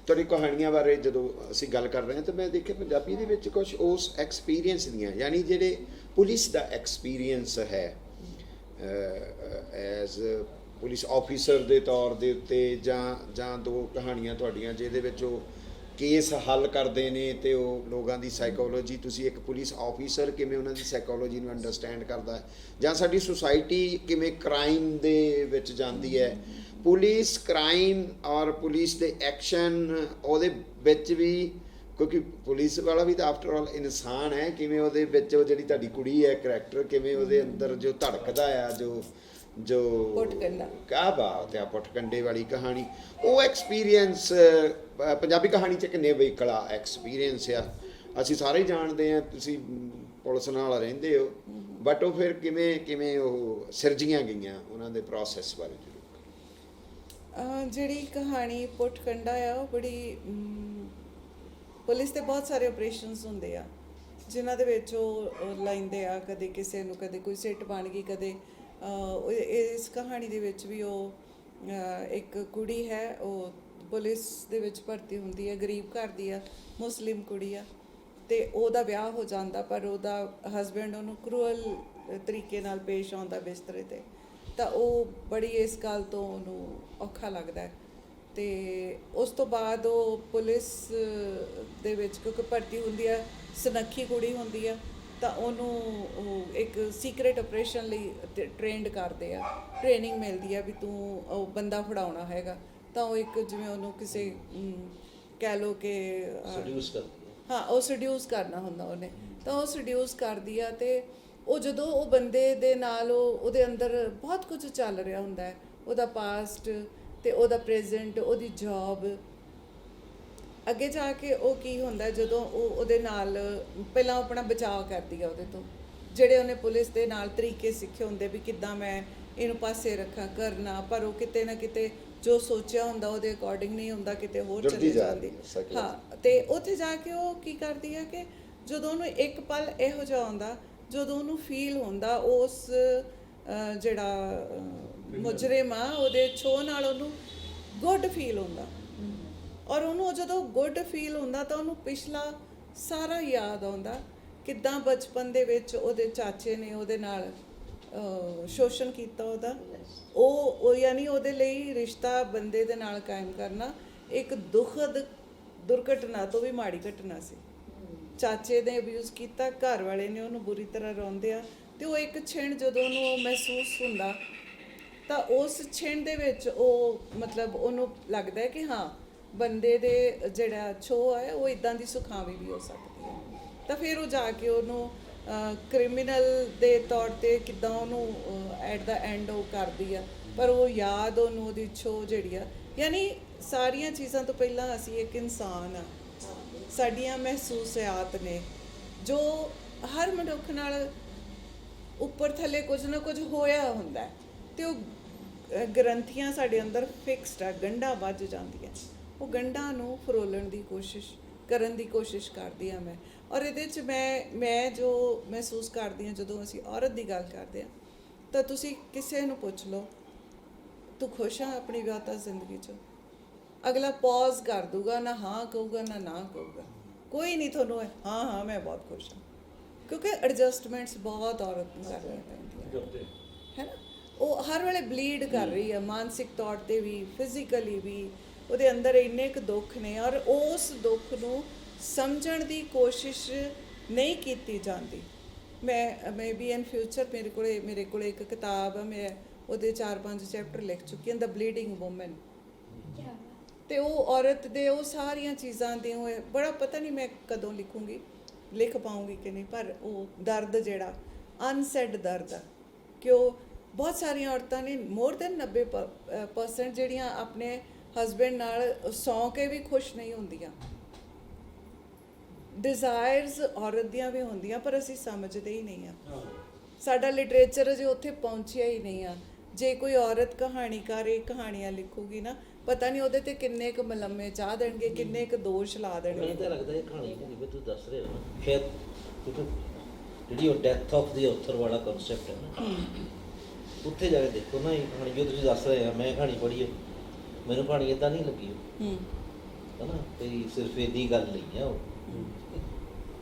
ਤੁਹਾਡੀ ਕਹਾਣੀਆਂ ਬਾਰੇ ਜਦੋਂ ਅਸੀਂ ਗੱਲ ਕਰ ਰਹੇ ਹਾਂ ਤਾਂ ਮੈਂ ਦੇਖਿਆ ਪੰਜਾਬੀ ਦੇ ਵਿੱਚ ਕੁਝ ਉਸ ਐਕਸਪੀਰੀਅੰਸ ਦੀਆਂ, ਯਾਨੀ ਜਿਹੜੇ ਪੁਲਿਸ ਦਾ ਐਕਸਪੀਰੀਅੰਸ ਹੈ ਐਜ਼ ਪੁਲਿਸ ਆਫੀਸਰ ਦੇ ਤੌਰ ਦੇ ਉੱਤੇ, ਜਾਂ ਦੋ ਕਹਾਣੀਆਂ ਤੁਹਾਡੀਆਂ ਜਿਹਦੇ ਵਿੱਚ ਉਹ ਕੇਸ ਹੱਲ ਕਰਦੇ ਨੇ, ਤੇ ਉਹ ਲੋਕਾਂ ਦੀ ਸਾਈਕੋਲੋਜੀ, ਤੁਸੀਂ ਇੱਕ ਪੁਲਿਸ ਆਫੀਸਰ ਕਿਵੇਂ ਉਹਨਾਂ ਦੀ ਸਾਈਕੋਲੋਜੀ ਨੂੰ ਅੰਡਰਸਟੈਂਡ ਕਰਦਾ ਹੈ, ਜਾਂ ਸਾਡੀ ਸੁਸਾਇਟੀ ਕਿਵੇਂ ਕ੍ਰਾਈਮ ਦੇ ਵਿੱਚ ਜਾਂਦੀ ਹੈ, ਪੁਲਿਸ ਕ੍ਰਾਈਮ ਔਰ ਪੁਲਿਸ ਦੇ ਐਕਸ਼ਨ ਉਹਦੇ ਵਿੱਚ ਵੀ, ਕਿਉਂਕਿ ਪੁਲਿਸ ਵਾਲਾ ਵੀ ਤਾਂ ਆਫਟਰ ਆਲ ਇਨਸਾਨ ਹੈ, ਕਿਵੇਂ ਉਹਦੇ ਵਿੱਚ ਉਹ ਜਿਹੜੀ ਤੁਹਾਡੀ ਕੁੜੀ ਹੈ ਕਰੈਕਟਰ, ਕਿਵੇਂ ਉਹਦੇ ਅੰਦਰ ਜੋ ਧੜਕਦਾ ਆ, ਜੋ ਜੋ ਪੁੱਟਕੰਡਾ। ਕਿਆ ਬਾਤ ਹੈ, ਪੁੱਟਕੰਡੇ ਵਾਲੀ ਕਹਾਣੀ। ਉਹ ਐਕਸਪੀਰੀਅੰਸ ਪੰਜਾਬੀ ਕਹਾਣੀ 'ਚ ਕਿੰਨੇ ਵਿਕਲਾ ਐਕਸਪੀਰੀਅੰਸ ਆ, ਅਸੀਂ ਸਾਰੇ ਜਾਣਦੇ ਆ, ਤੁਸੀਂ ਪੁਲਿਸ ਨਾਲ ਰਹਿੰਦੇ ਹੋ, ਬਟ ਉਹ ਫਿਰ ਕਿਵੇਂ ਉਹ ਸਿਰਜੀਆਂ ਗਈਆਂ, ਉਹਨਾਂ ਦੇ ਪ੍ਰੋਸੈਸ ਬਾਰੇ ਜ਼ਰੂਰ। ਜਿਹੜੀ ਕਹਾਣੀ ਪੁੱਟਕੰਡਾ ਆ ਉਹ ਬੜੀ ਪੁਲਿਸ ਦੇ ਬਹੁਤ ਸਾਰੇ ਆਪਰੇਸ਼ਨਸ ਹੁੰਦੇ ਆ ਜਿਨ੍ਹਾਂ ਦੇ ਵਿੱਚ ਉਹ ਲੈਂਦੇ ਆ, ਕਦੇ ਕਿਸੇ ਨੂੰ, ਕਦੇ ਕੋਈ ਸਿੱਟ ਬਣ ਗਈ, ਕਦੇ ਇਸ ਕਹਾਣੀ ਦੇ ਵਿੱਚ ਵੀ ਉਹ ਇੱਕ ਕੁੜੀ ਹੈ, ਉਹ ਪੁਲਿਸ ਦੇ ਵਿੱਚ ਭਰਤੀ ਹੁੰਦੀ ਹੈ, ਗਰੀਬ ਘਰ ਦੀ ਆ, ਮੁਸਲਿਮ ਕੁੜੀ ਆ, ਤੇ ਉਹਦਾ ਵਿਆਹ ਹੋ ਜਾਂਦਾ, ਪਰ ਉਹਦਾ ਹਸਬੈਂਡ ਉਹਨੂੰ ਕਰੂਅਲ ਤਰੀਕੇ ਨਾਲ ਪੇਸ਼ ਆਉਂਦਾ ਬਿਸਤਰੇ 'ਤੇ, ਤਾਂ ਉਹ ਬੜੀ ਇਸ ਗੱਲ ਤੋਂ ਉਹਨੂੰ ਔਖਾ ਲੱਗਦਾ ਹੈ। ਤੇ ਉਸ ਤੋਂ ਬਾਅਦ ਉਹ ਪੁਲਿਸ ਦੇ ਵਿੱਚ ਕਿਉਂਕਿ ਭਰਤੀ ਹੁੰਦੀ ਆ, ਸੁਨੱਖੀ ਕੁੜੀ ਹੁੰਦੀ ਆ, ਤਾਂ ਉਹਨੂੰ ਉਹ ਇੱਕ ਸੀਕ੍ਰੇਟ ਆਪਰੇਸ਼ਨ ਲਈ ਟ੍ਰੇਨਡ ਕਰਦੇ ਆ, ਟ੍ਰੇਨਿੰਗ ਮਿਲਦੀ ਆ ਵੀ ਤੂੰ ਉਹ ਬੰਦਾ ਫੜਾਉਣਾ ਹੈਗਾ, ਤਾਂ ਉਹ ਇੱਕ ਜਿਵੇਂ ਉਹਨੂੰ ਕਿਸੇ ਕਹਿ ਲਓ ਕਿ ਸੈਡਿਊਸ ਕਰਦੀ ਹਾਂ, ਉਹ ਸੈਡਿਊਸ ਕਰਨਾ ਹੁੰਦਾ ਉਹਨੇ, ਤਾਂ ਉਹ ਸੈਡਿਊਸ ਕਰਦੀ ਆ, ਤੇ ਉਹ ਜਦੋਂ ਉਹ ਬੰਦੇ ਦੇ ਨਾਲ ਉਹਦੇ ਅੰਦਰ ਬਹੁਤ ਕੁਝ ਚੱਲ ਰਿਹਾ ਹੁੰਦਾ ਹੈ, ਉਹਦਾ ਪਾਸਟ ਤੇ ਉਹਦਾ ਪ੍ਰੈਜ਼ੈਂਟ, ਉਹਦੀ ਜੌਬ, ਅੱਗੇ ਜਾ ਕੇ ਉਹ ਕੀ ਹੁੰਦਾ ਜਦੋਂ ਉਹ ਉਹਦੇ ਨਾਲ ਪਹਿਲਾਂ ਆਪਣਾ ਬਚਾਅ ਕਰਦੀ ਆ ਉਹਦੇ ਤੋਂ, ਜਿਹੜੇ ਉਹਨੇ ਪੁਲਿਸ ਦੇ ਨਾਲ ਤਰੀਕੇ ਸਿੱਖੇ ਹੁੰਦੇ ਵੀ ਕਿੱਦਾਂ ਮੈਂ ਇਹਨੂੰ ਪਾਸੇ ਰੱਖਾਂ ਕਰਨਾ, ਪਰ ਉਹ ਕਿਤੇ ਨਾ ਕਿਤੇ ਜੋ ਸੋਚਿਆ ਹੁੰਦਾ ਉਹਦੇ ਅਕੋਰਡਿੰਗ ਨਹੀਂ ਹੁੰਦਾ, ਕਿਤੇ ਹੋਰ ਚਲੀ ਜਾਂਦੀ। ਹਾਂ, ਤੇ ਉੱਥੇ ਜਾ ਕੇ ਉਹ ਕੀ ਕਰਦੀ ਆ ਕਿ ਜਦੋਂ ਉਹਨੂੰ ਇੱਕ ਪਲ ਇਹੋ ਜਿਹਾ ਆਉਂਦਾ ਜਦੋਂ ਉਹਨੂੰ ਫੀਲ ਹੁੰਦਾ ਉਸ ਜਿਹੜਾ ਮੁਜਰਿਮ ਆ ਉਹਦੇ ਛੋਹ ਨਾਲ ਉਹਨੂੰ ਗੁੱਡ ਫੀਲ ਹੁੰਦਾ, ਔਰ ਉਹਨੂੰ ਜਦੋਂ ਗੁੱਡ ਫੀਲ ਹੁੰਦਾ ਤਾਂ ਉਹਨੂੰ ਪਿਛਲਾ ਸਾਰਾ ਯਾਦ ਆਉਂਦਾ, ਕਿੱਦਾਂ ਬਚਪਨ ਦੇ ਵਿੱਚ ਉਹਦੇ ਚਾਚੇ ਨੇ ਉਹਦੇ ਨਾਲ ਸ਼ੋਸ਼ਣ ਕੀਤਾ ਉਹਦਾ, ਉਹ ਯਾਨੀ ਉਹਦੇ ਲਈ ਰਿਸ਼ਤਾ ਬੰਦੇ ਦੇ ਨਾਲ ਕਾਇਮ ਕਰਨਾ ਇੱਕ ਦੁਖਦ ਦੁਰਘਟਨਾ ਤੋਂ ਵੀ ਮਾੜੀ ਘਟਨਾ ਸੀ। ਚਾਚੇ ਨੇ ਅਬਿਊਜ਼ ਕੀਤਾ, ਘਰ ਵਾਲੇ ਨੇ ਉਹਨੂੰ ਬੁਰੀ ਤਰ੍ਹਾਂ ਰੋਂਦੇ ਆ, ਤੇ ਉਹ ਇੱਕ ਛਿਣ ਜਦੋਂ ਉਹਨੂੰ ਉਹ ਮਹਿਸੂਸ ਹੁੰਦਾ ਤਾਂ ਉਸ ਛਿਣ ਦੇ ਵਿੱਚ ਉਹ ਮਤਲਬ ਉਹਨੂੰ ਲੱਗਦਾ ਹੈ ਕਿ ਹਾਂ ਬੰਦੇ ਦੇ ਜਿਹੜਾ ਛੋਹ ਹੈ ਉਹ ਇਦਾਂ ਦੀ ਸੁਖਾਵੀ ਵੀ ਹੋ ਸਕਦੀ ਹੈ, ਤਾਂ ਫਿਰ ਉਹ ਜਾ ਕੇ ਉਹਨੂੰ ਕ੍ਰਿਮੀਨਲ ਦੇ ਤੌਰ 'ਤੇ ਕਿੱਦਾਂ ਉਹਨੂੰ ਐਟ ਦਾ ਐਂਡ ਉਹ ਕਰਦੀ ਆ, ਪਰ ਉਹ ਯਾਦ ਉਹਨੂੰ ਉਹਦੀ ਛੋਹ ਜਿਹੜੀ ਆ, ਯਾਨੀ ਸਾਰੀਆਂ ਚੀਜ਼ਾਂ ਤੋਂ ਪਹਿਲਾਂ ਅਸੀਂ ਇੱਕ ਇਨਸਾਨ ਆ, ਸਾਡੀਆਂ ਮਹਿਸੂਸਿਆਤ ਨੇ ਜੋ ਹਰ ਮਨੁੱਖ ਨਾਲ ਉੱਪਰ ਥੱਲੇ ਕੁਝ ਨਾ ਕੁਝ ਹੋਇਆ ਹੁੰਦਾ ਹੈ, ਤੇ ਉਹ ਗ੍ਰੰਥੀਆਂ ਸਾਡੇ ਅੰਦਰ ਫਿਕਸਡ ਆ, ਗੰਢਾਂ ਵੱਜ ਜਾਂਦੀਆਂ, ਉਹ ਗੰਢਾਂ ਨੂੰ ਫਰੋਲਣ ਦੀ ਕੋਸ਼ਿਸ਼ ਕਰਨ ਦੀ ਕੋਸ਼ਿਸ਼ ਕਰਦੀ ਹਾਂ ਮੈਂ। ਔਰ ਇਹਦੇ 'ਚ ਮੈਂ ਜੋ ਮਹਿਸੂਸ ਕਰਦੀ ਹਾਂ ਜਦੋਂ ਅਸੀਂ ਔਰਤ ਦੀ ਗੱਲ ਕਰਦੇ ਹਾਂ, ਤਾਂ ਤੁਸੀਂ ਕਿਸੇ ਨੂੰ ਪੁੱਛ ਲਓ ਤੂੰ ਖੁਸ਼ ਆ ਆਪਣੀ ਵਿਆਹਤਾ ਜ਼ਿੰਦਗੀ 'ਚ, ਅਗਲਾ ਪੌਜ਼ ਕਰ ਦੂਗਾ, ਨਾ ਹਾਂ ਕਹੂਗਾ ਨਾ ਕਹੂਗਾ, ਕੋਈ ਨਹੀਂ ਤੁਹਾਨੂੰ ਹਾਂ ਮੈਂ ਬਹੁਤ ਖੁਸ਼ ਹਾਂ, ਕਿਉਂਕਿ ਐਡਜਸਟਮੈਂਟਸ ਬਹੁਤ ਔਰਤ ਨੂੰ ਕਰਨੀਆਂ ਪੈਂਦੀਆਂ ਹੈ ਨਾ, ਉਹ ਹਰ ਵੇਲੇ ਬਲੀਡ ਕਰ ਰਹੀ ਹੈ, ਮਾਨਸਿਕ ਤੌਰ 'ਤੇ ਵੀ, ਫਿਜ਼ੀਕਲੀ ਵੀ, ਉਹਦੇ ਅੰਦਰ ਇੰਨੇ ਕੁ ਦੁੱਖ ਨੇ, ਔਰ ਉਸ ਦੁੱਖ ਨੂੰ ਸਮਝਣ ਦੀ ਕੋਸ਼ਿਸ਼ ਨਹੀਂ ਕੀਤੀ ਜਾਂਦੀ। ਮੈਂ ਵੀ ਇਨ ਫਿਊਚਰ ਮੇਰੇ ਕੋਲ ਇੱਕ ਕਿਤਾਬ ਆ, ਮੈਂ ਉਹਦੇ 4-5 ਚੈਪਟਰ ਲਿਖ ਚੁੱਕੀ ਹਾਂ, ਦ ਬਲੀਡਿੰਗ ਵੂਮਨ, ਤੇ ਉਹ ਔਰਤ ਦੇ ਉਹ ਸਾਰੀਆਂ ਚੀਜ਼ਾਂ ਦੇ ਬੜਾ ਪਤਾ ਨਹੀਂ ਮੈਂ ਕਦੋਂ ਲਿਖ ਪਾਉਂਗੀ ਕਿ ਨਹੀਂ, ਪਰ ਉਹ ਦਰਦ ਜਿਹੜਾ ਅਨਸੈਡ ਦਰਦ ਆ, ਕਿ ਉਹ ਬਹੁਤ ਸਾਰੀਆਂ ਔਰਤਾਂ ਨੇ ਮੋਰ ਦੈਨ 90% ਜਿਹੜੀਆਂ ਆਪਣੇ ਹਸਬੈਂਡ ਨਾਲ ਸੌਂ ਕੇ ਵੀ ਖੁਸ਼ ਨਹੀਂ ਹੁੰਦੀਆਂ, ਡਿਜ਼ਾਇਰਸ ਔਰਤ ਦੀਆਂ ਵੀ ਹੁੰਦੀਆਂ, ਪਰ ਅਸੀਂ ਸਮਝਦੇ ਹੀ ਨਹੀਂ ਆ, ਸਾਡਾ ਲਿਟਰੇਚਰ ਅਜੇ ਉੱਥੇ ਪਹੁੰਚਿਆ ਹੀ ਨਹੀਂ ਆ। ਜੇ ਕੋਈ ਔਰਤ ਕਹਾਣੀਕਾਰ ਇਹ ਕਹਾਣੀਆਂ ਲਿਖੂਗੀ ਨਾ, ਪਤਾ ਨਹੀਂ ਉਹਦੇ ਤੇ ਕਿੰਨੇ ਕੁ ਮਲੰਮੇ ਚਾਹ ਦੇਣਗੇ, ਕਿੰਨੇ ਕੁ ਦੋਸ਼ ਲਾ ਦੇਣਗੇ। ਮੈਨੂੰ ਤਾਂ ਲੱਗਦਾ ਇਹ ਕਹਾਣੀ ਜਿਵੇਂ ਤੂੰ ਦੱਸ ਰਹੇ ਹੋ ਨਾ, ਸ਼ਾਇਦ ਜਿਹੜੀ ਉਹ ਡੈਥ ਆਫ ਦੀ ਆਥਰ ਵਾਲਾ ਕਨਸੈਪਟ ਹੈ ਨਾ, ਉੱਥੇ ਜਾ ਕੇ ਦੇਖੋ ਨਾ ਇਹ ਕਹਾਣੀ ਜੋ ਤੁਸੀਂ ਦੱਸ ਰਹੇ ਆ, ਮੈਂ ਕਹਾਣੀ ਪੜ੍ਹੀ ਹੈ, ਮੈਨੂੰ ਕਹਾਣੀ ਇਦਾਂ ਨਹੀਂ ਲੱਗੀ ਹੈ ਨਾ, ਤੇ ਸਿਰਫ ਇਹਦੀ ਗੱਲ ਨਹੀਂ ਆ ਉਹ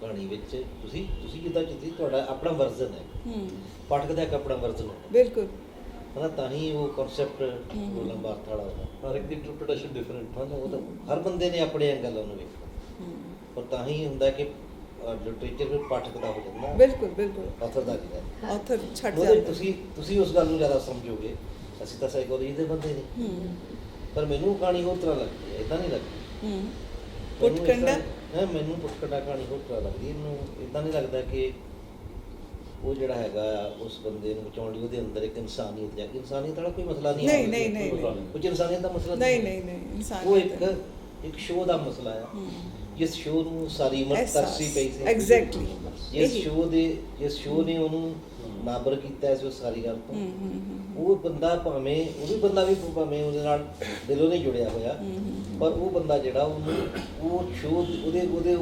ਕਹਾਣੀ ਵਿੱਚ ਤੁਸੀਂ ਜਿੱਦਾਂ ਜਿੱਦੀ ਤੁਹਾਡਾ ਆਪਣਾ ਵਰਜ਼ਨ ਹੈ, ਪਾਠਕ ਦਾ ਇੱਕ ਆਪਣਾ ਵਰਜ਼ਨ ਹੈ, ਬਿਲਕੁਲ ਹੈ ਨਾ, ਤਾਂ ਹੀ ਉਹ ਕਨਸੈਪਟ ਉਹ ਲੰਬਾ ਅਰਥ ਵਾਲਾ ਹੁੰਦਾ, ਹਰ ਇੱਕ ਦੀ ਇੰਟਰਪ੍ਰੀਟੇਸ਼ਨ ਡਿਫਰੈਂਟ ਹੈ ਨਾ, ਉਹ ਤਾਂ ਹਰ ਬੰਦੇ ਨੇ ਆਪਣੇ ਐਂਗਲ ਉਹਨੂੰ ਵੇਖਣਾ, ਪਰ ਤਾਂ ਹੀ ਹੁੰਦਾ ਕਿ ਲਿਟਰੇਚਰ ਫਿਰ ਪਾਠਕ ਦਾ ਹੋ ਜਾਂਦਾ, ਬਿਲਕੁਲ ਆਥਰ ਦਾ ਨਹੀਂ, ਆਥਰ ਛੱਡ ਜਾਂਦਾ। ਤੁਸੀਂ ਉਸ ਗੱਲ ਨੂੰ ਜ਼ਿਆਦਾ ਸਮਝੋਗੇ, ਅਸੀਂ ਤਾਂ ਸਾਈਕੋਲੋਜੀ ਦੇ ਬੰਦੇ ਨੇ, ਪਰ ਮੈਨੂੰ ਕਹਾਣੀ ਹੋਰ ਤਰ੍ਹਾਂ ਲੱਗਦੀ ਹੈ, ਇਦਾਂ ਨਹੀਂ ਲੱਗਦੀ। ਪੁੱਟਕੰਡਾ ਮੈਨੂੰ ਪੁੱਟਕੰਡਾ ਕਹਾਣੀ ਹੋਰ ਤਰ੍ਹਾਂ ਲੱਗਦੀ, ਇਹਨੂੰ ਇਦਾਂ ਨਹੀਂ ਲੱਗਦਾ ਕਿ ਉਹ ਜਿਹੜਾ ਹੈਗਾ ਉਸ ਬੰਦੇ ਨੂੰ ਬਚਾਉਣ ਲਈ ਉਹਦੇ ਅੰਦਰ ਇੱਕ ਇਨਸਾਨੀਅਤ ਜਾਂ ਇਨਸਾਨੀਅਤ ਵਾਲਾ ਕੋਈ ਮਸਲਾ ਨਹੀਂ ਨਹੀਂ, ਨਹੀਂ, ਨਹੀਂ, ਕੁਝ ਇਨਸਾਨੀਅਤ ਦਾ ਮਸਲਾ ਨਹੀਂ ਨਹੀਂ ਨਹੀਂ ਇਨਸਾਨ ਉਹ ਇੱਕ ਸ਼ੋਅ ਦਾ ਮਸਲਾ ਆ ਜਿਸ ਸ਼ੋਅ ਨੂੰ ਸਾਰੀ ਉਮਰ ਤਰਸੀ ਪਈ ਸੀ ਐਗਜ਼ੈਕਟਲੀ ਜਿਸ ਸ਼ੋਅ ਨੇ ਉਹਨੂੰ ਨਾਬਰ ਕੀਤਾ ਸੀ ਉਸ ਸਾਰੀ ਗੱਲ ਤੋਂ ਉਹ ਬੰਦਾ ਭਾਵੇਂ ਭਾਵੇਂ ਉਹਦੇ ਨਾਲ ਦਿਲੋਂ ਨਹੀਂ ਜੁੜਿਆ ਹੋਇਆ ਪਰ ਉਹ ਬੰਦਾ ਜਿਹੜਾ ਉਹਨੂੰ ਉਹ ਸ਼ੋਅ ਉਹਦੇ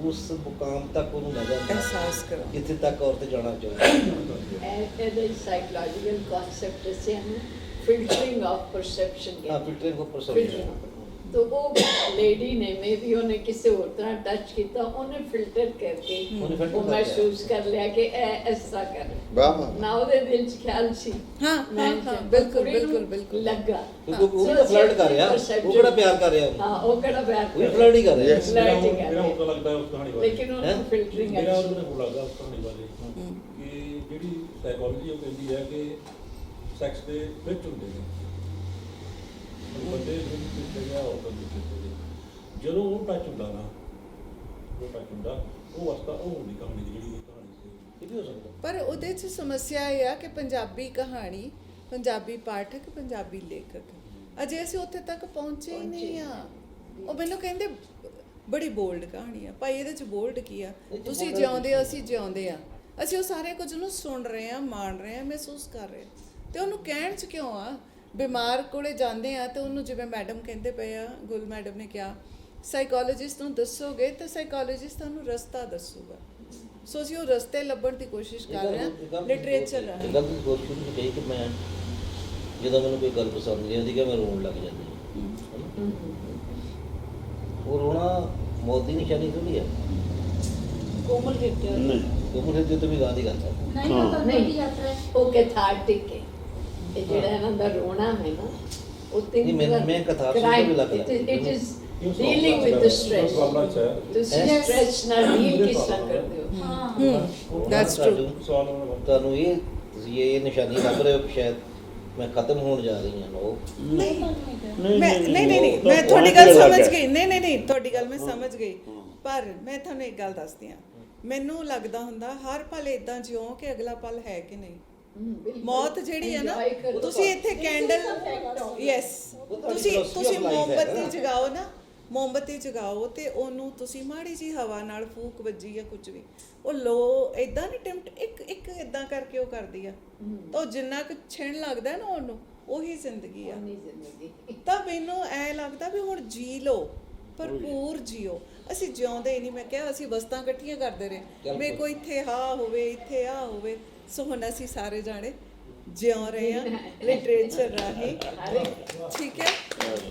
ਉਸ ਮੁਕਾਮ ਤੱਕ ਉਹਨੂੰ ਲੈ ਜਾਂਦਾ ਅਹਿਸਾਸ ਕਰਾ ਜਿੱਥੇ ਤੱਕ ਔਰਤ ਜਾਣਾ ਚਾਹੁੰਦੀ ਇਹਦੇ ਸਾਈਕੋਲੋਜੀਕਲ ਕਨਸੈਪਟ ਸੇ ਹਨ ਫਿਲਟਰਿੰਗ ਆਫ ਪਰਸੈਪਸ਼ਨ ਹਾਂ ਫਿਲਟਰਿੰਗ ਆਫ ਪਰਸੈਪਸ਼ਨ तो वो लेडी ने मे भी उन्हें किसी और तरह टच किया उन्हें फिल्टर करके वो महसूस कर लिया कि ऐसा कर वाह वाह ना ਉਹਦੇ ਦਿਲ ਚ ਖਿਆਲ ਸੀ ਹਾਂ ਹਾਂ ਹਾਂ ਬਿਲਕੁਲ ਬਿਲਕੁਲ ਬਿਲਕੁਲ ਲੱਗਾ ਕਿਉਂਕਿ ਉਹ ਵੀ ਫਲਰਟ ਕਰ ਰਿਹਾ ਉਹ ਕਿਹੜਾ ਪਿਆਰ ਕਰ ਰਿਹਾ ਉਹਨੂੰ ਹਾਂ ਉਹ ਕਿਹੜਾ ਪਿਆਰ ਉਹ ਵੀ ਫਲਰਟ ਹੀ ਕਰ ਰਿਹਾ Yes. ਮੇਰਾ ਹੁਣ ਤਾਂ ਲੱਗਦਾ ਉਸ ਕਹਾਣੀ ਬਾਰੇ ਲੇਕਿਨ ਉਹ ਫਿਲਟਰਿੰਗ ਮੇਰਾ ਹੈ ਉਹਨੂੰ ਹੁਣ ਲੱਗਦਾ ਉਸ ਕਹਾਣੀ ਬਾਰੇ ਕਿ ਜਿਹੜੀ ਸਾਈਕੋਲੋਜੀ ਉਹ ਕਹਿੰਦੀ ਹੈ ਕਿ ਸੈਕਸ ਦੇ ਵਿੱਚ ਹੁੰਦੇ ਨੇ ਬੰਦੇ ਦੇ ਵਿੱਚ ਗਿਆ ਔਰਤਾਂ ਦੇ ਵਿੱਚ ਜਦੋਂ ਉਹ ਟੱਚ ਹੁੰਦਾ ਨਾ ਉਹ ਵਸਤਾ ਉਹ ਹੁੰਦੀ ਕਹਾਣੀ ਦੀ ਜਿਹੜੀ ਕਹਾਣੀ ਸੀ ਇਹ ਵੀ ਹੋ ਸਕਦਾ ਪਰ ਉਹਦੇ 'ਚ ਸਮੱਸਿਆ ਇਹ ਆ ਕਿ ਪੰਜਾਬੀ ਕਹਾਣੀ ਪੰਜਾਬੀ ਪਾਠਕ ਪੰਜਾਬੀ ਲੇਖਕ ਅਜੇ ਅਸੀਂ ਉੱਥੇ ਤੱਕ ਪਹੁੰਚੇ ਹੀ ਨਹੀਂ ਆ ਉਹ ਮੈਨੂੰ ਕਹਿੰਦੇ ਬੜੀ ਬੋਲਡ ਕਹਾਣੀ ਆ ਭਾਈ ਇਹਦੇ 'ਚ ਬੋਲਡ ਕੀ ਆ ਤੁਸੀਂ ਜਿਉਂਦੇ ਹੋ ਅਸੀਂ ਜਿਉਂਦੇ ਆ ਅਸੀਂ ਉਹ ਸਾਰੇ ਕੁਝ ਨੂੰ ਸੁਣ ਰਹੇ ਆ ਮਾਣ ਰਹੇ ਆ ਮਹਿਸੂਸ ਕਰ ਰਹੇ ਤੇ ਉਹਨੂੰ ਕਹਿਣ 'ਚ ਕਿਉਂ ਆ ਬਿਮਾਰ ਕੋਲੇ ਜਾਂਦੇ ਆ ਤੇ ਉਹਨੂੰ ਜਿਵੇਂ ਮੈਡਮ ਕਹਿੰਦੇ ਪਏ ਆ ਗੁਲ ਮੈਡਮ ਨੇ ਕਿਹਾ ਸਾਈਕੋਲੋਜਿਸਟ ਨੂੰ ਦੱਸੋਗੇ ਤਾਂ ਸਾਈਕੋਲੋਜਿਸਟ ਤੁਹਾਨੂੰ ਰਸਤਾ ਦੱਸੂਗਾ ਸੋ ਅਸੀਂ ਉਹ ਰਸਤੇ ਲੱਭਣ ਦੀ ਕੋਸ਼ਿਸ਼ ਕਰ ਰਹੇ ਹਾਂ ਲਿਟਰੇਚਰ ਰਾਹੀਂ ਗੱਲ ਦੀ ਕੋਸ਼ਿਸ਼ ਸ਼ੁਰੂ ਕਹੀ ਕਿ ਮੈਂ ਜਦੋਂ ਮੈਨੂੰ ਕੋਈ ਗੱਲ ਪਸੰਦ ਨਹੀਂ ਆਉਂਦੀ ਕਿ ਮੈਂ ਰੋਣ ਲੱਗ ਜਾਂਦੀ ਉਹ ਰੋਣਾ ਮੌਤ ਦੀ ਨਿਸ਼ਾਨੀ ਥੋੜੀ ਹੈ ਕੋਮਲ ਹਿਰਦੇ ਕੋਮਲ ਹਿਰਦੇ ਤੋਂ ਵੀ ਗਾਦੀ ਗੱਲ ਹੈ ਨਹੀਂ ਉਹ ਕੈਥਾਰਟਿਕ ਹੈ ਇਹ ਜਿਹੜਾ ਇਹਨਾਂ ਦਾ ਰੋਣਾ ਹੈ ਨਾ ਉਹ ਤਿੰਨ ਮੈਂ ਕਥਾ ਸੁਣ ਕੇ ਵੀ ਲੱਗ it is dealing with the stress ਤੁਸੀਂ ਸਟ੍ਰੈਸ ਨਾਲ ਡੀਲ ਕਿਸ ਤਰ੍ਹਾਂ ਕਰਦੇ ਹੋ ਦੈਟਸ ਟਰੂ ਤੁਹਾਨੂੰ ਇਹ ਤੁਸੀਂ ਇਹ ਨਿਸ਼ਾਨੀ ਲੱਭ ਰਹੇ ਹੋ ਕਿ ਸ਼ਾਇਦ ਮੈਂ ਖਤਮ ਹੋਣ ਜਾ ਰਹੀ ਹਾਂ ਲੋਕ ਨਹੀਂ ਮੈਂ ਤੁਹਾਡੀ ਗੱਲ ਸਮਝ ਗਈ ਨਹੀਂ ਤੁਹਾਡੀ ਗੱਲ ਮੈਂ ਸਮਝ ਗਈ ਪਰ ਮੈਂ ਤੁਹਾਨੂੰ ਇੱਕ ਗੱਲ ਦੱਸਦੀ ਆ ਮੈਨੂੰ ਲੱਗਦਾ ਹੁੰਦਾ ਹਰ ਪਲ ਇਦਾਂ ਜਿਉਂ ਕਿ ਅਗਲਾ ਪਲ ਹੈ ਕਿ ਨਹੀਂ ਮੌਤ ਜਿਹੜੀ ਹੈ ਨਾ ਤੁਸੀਂ ਇੱਥੇ ਕੈਂਡਲ ਯੈਸ ਤੁਸੀਂ ਮੋਮਬੱਤੀ ਜਗਾਓ ਤੇ ਉਹਨੂੰ ਤੁਸੀਂ ਮਾੜੀ ਜੀ ਹਵਾ ਨਾਲ ਫੂਕ ਵੱਜੀ ਜਾਂ ਕੁਝ ਵੀ ਉਹ ਲੋ ਇਦਾਂ ਨਹੀਂ ਟਿਮਟ ਇੱਕ ਇਦਾਂ ਕਰਕੇ ਉਹ ਕਰਦੀ ਆ ਤਾਂ ਉਹ ਜਿੰਨਾ ਕੁ ਛਿਣ ਲੱਗਦਾ ਨਾ ਉਹਨੂੰ ਉਹੀ ਜ਼ਿੰਦਗੀ ਆ ਤਾਂ ਮੈਨੂੰ ਐ ਲੱਗਦਾ ਵੀ ਹੁਣ ਜੀ ਲਓ ਭਰਪੂਰ ਜੀਓ ਅਸੀਂ ਜਿਉਂਦੇ ਹੀ ਨਹੀਂ ਮੈਂ ਕਿਹਾ ਅਸੀਂ ਵਸਤਾਂ ਇਕੱਠੀਆਂ ਕਰਦੇ ਰਹੇ ਵੇ ਕੋਈ ਇੱਥੇ ਹੋਵੇ ਇੱਥੇ ਹੋਵੇ ਸੋ ਹੁਣ ਅਸੀਂ ਸਾਰੇ ਜਾਣੇ ਜਿਉਂ ਰਹੇ ਆ ਲਿਟਰੇਚਰ ਰਾਹੀਂ ਠੀਕ ਹੈ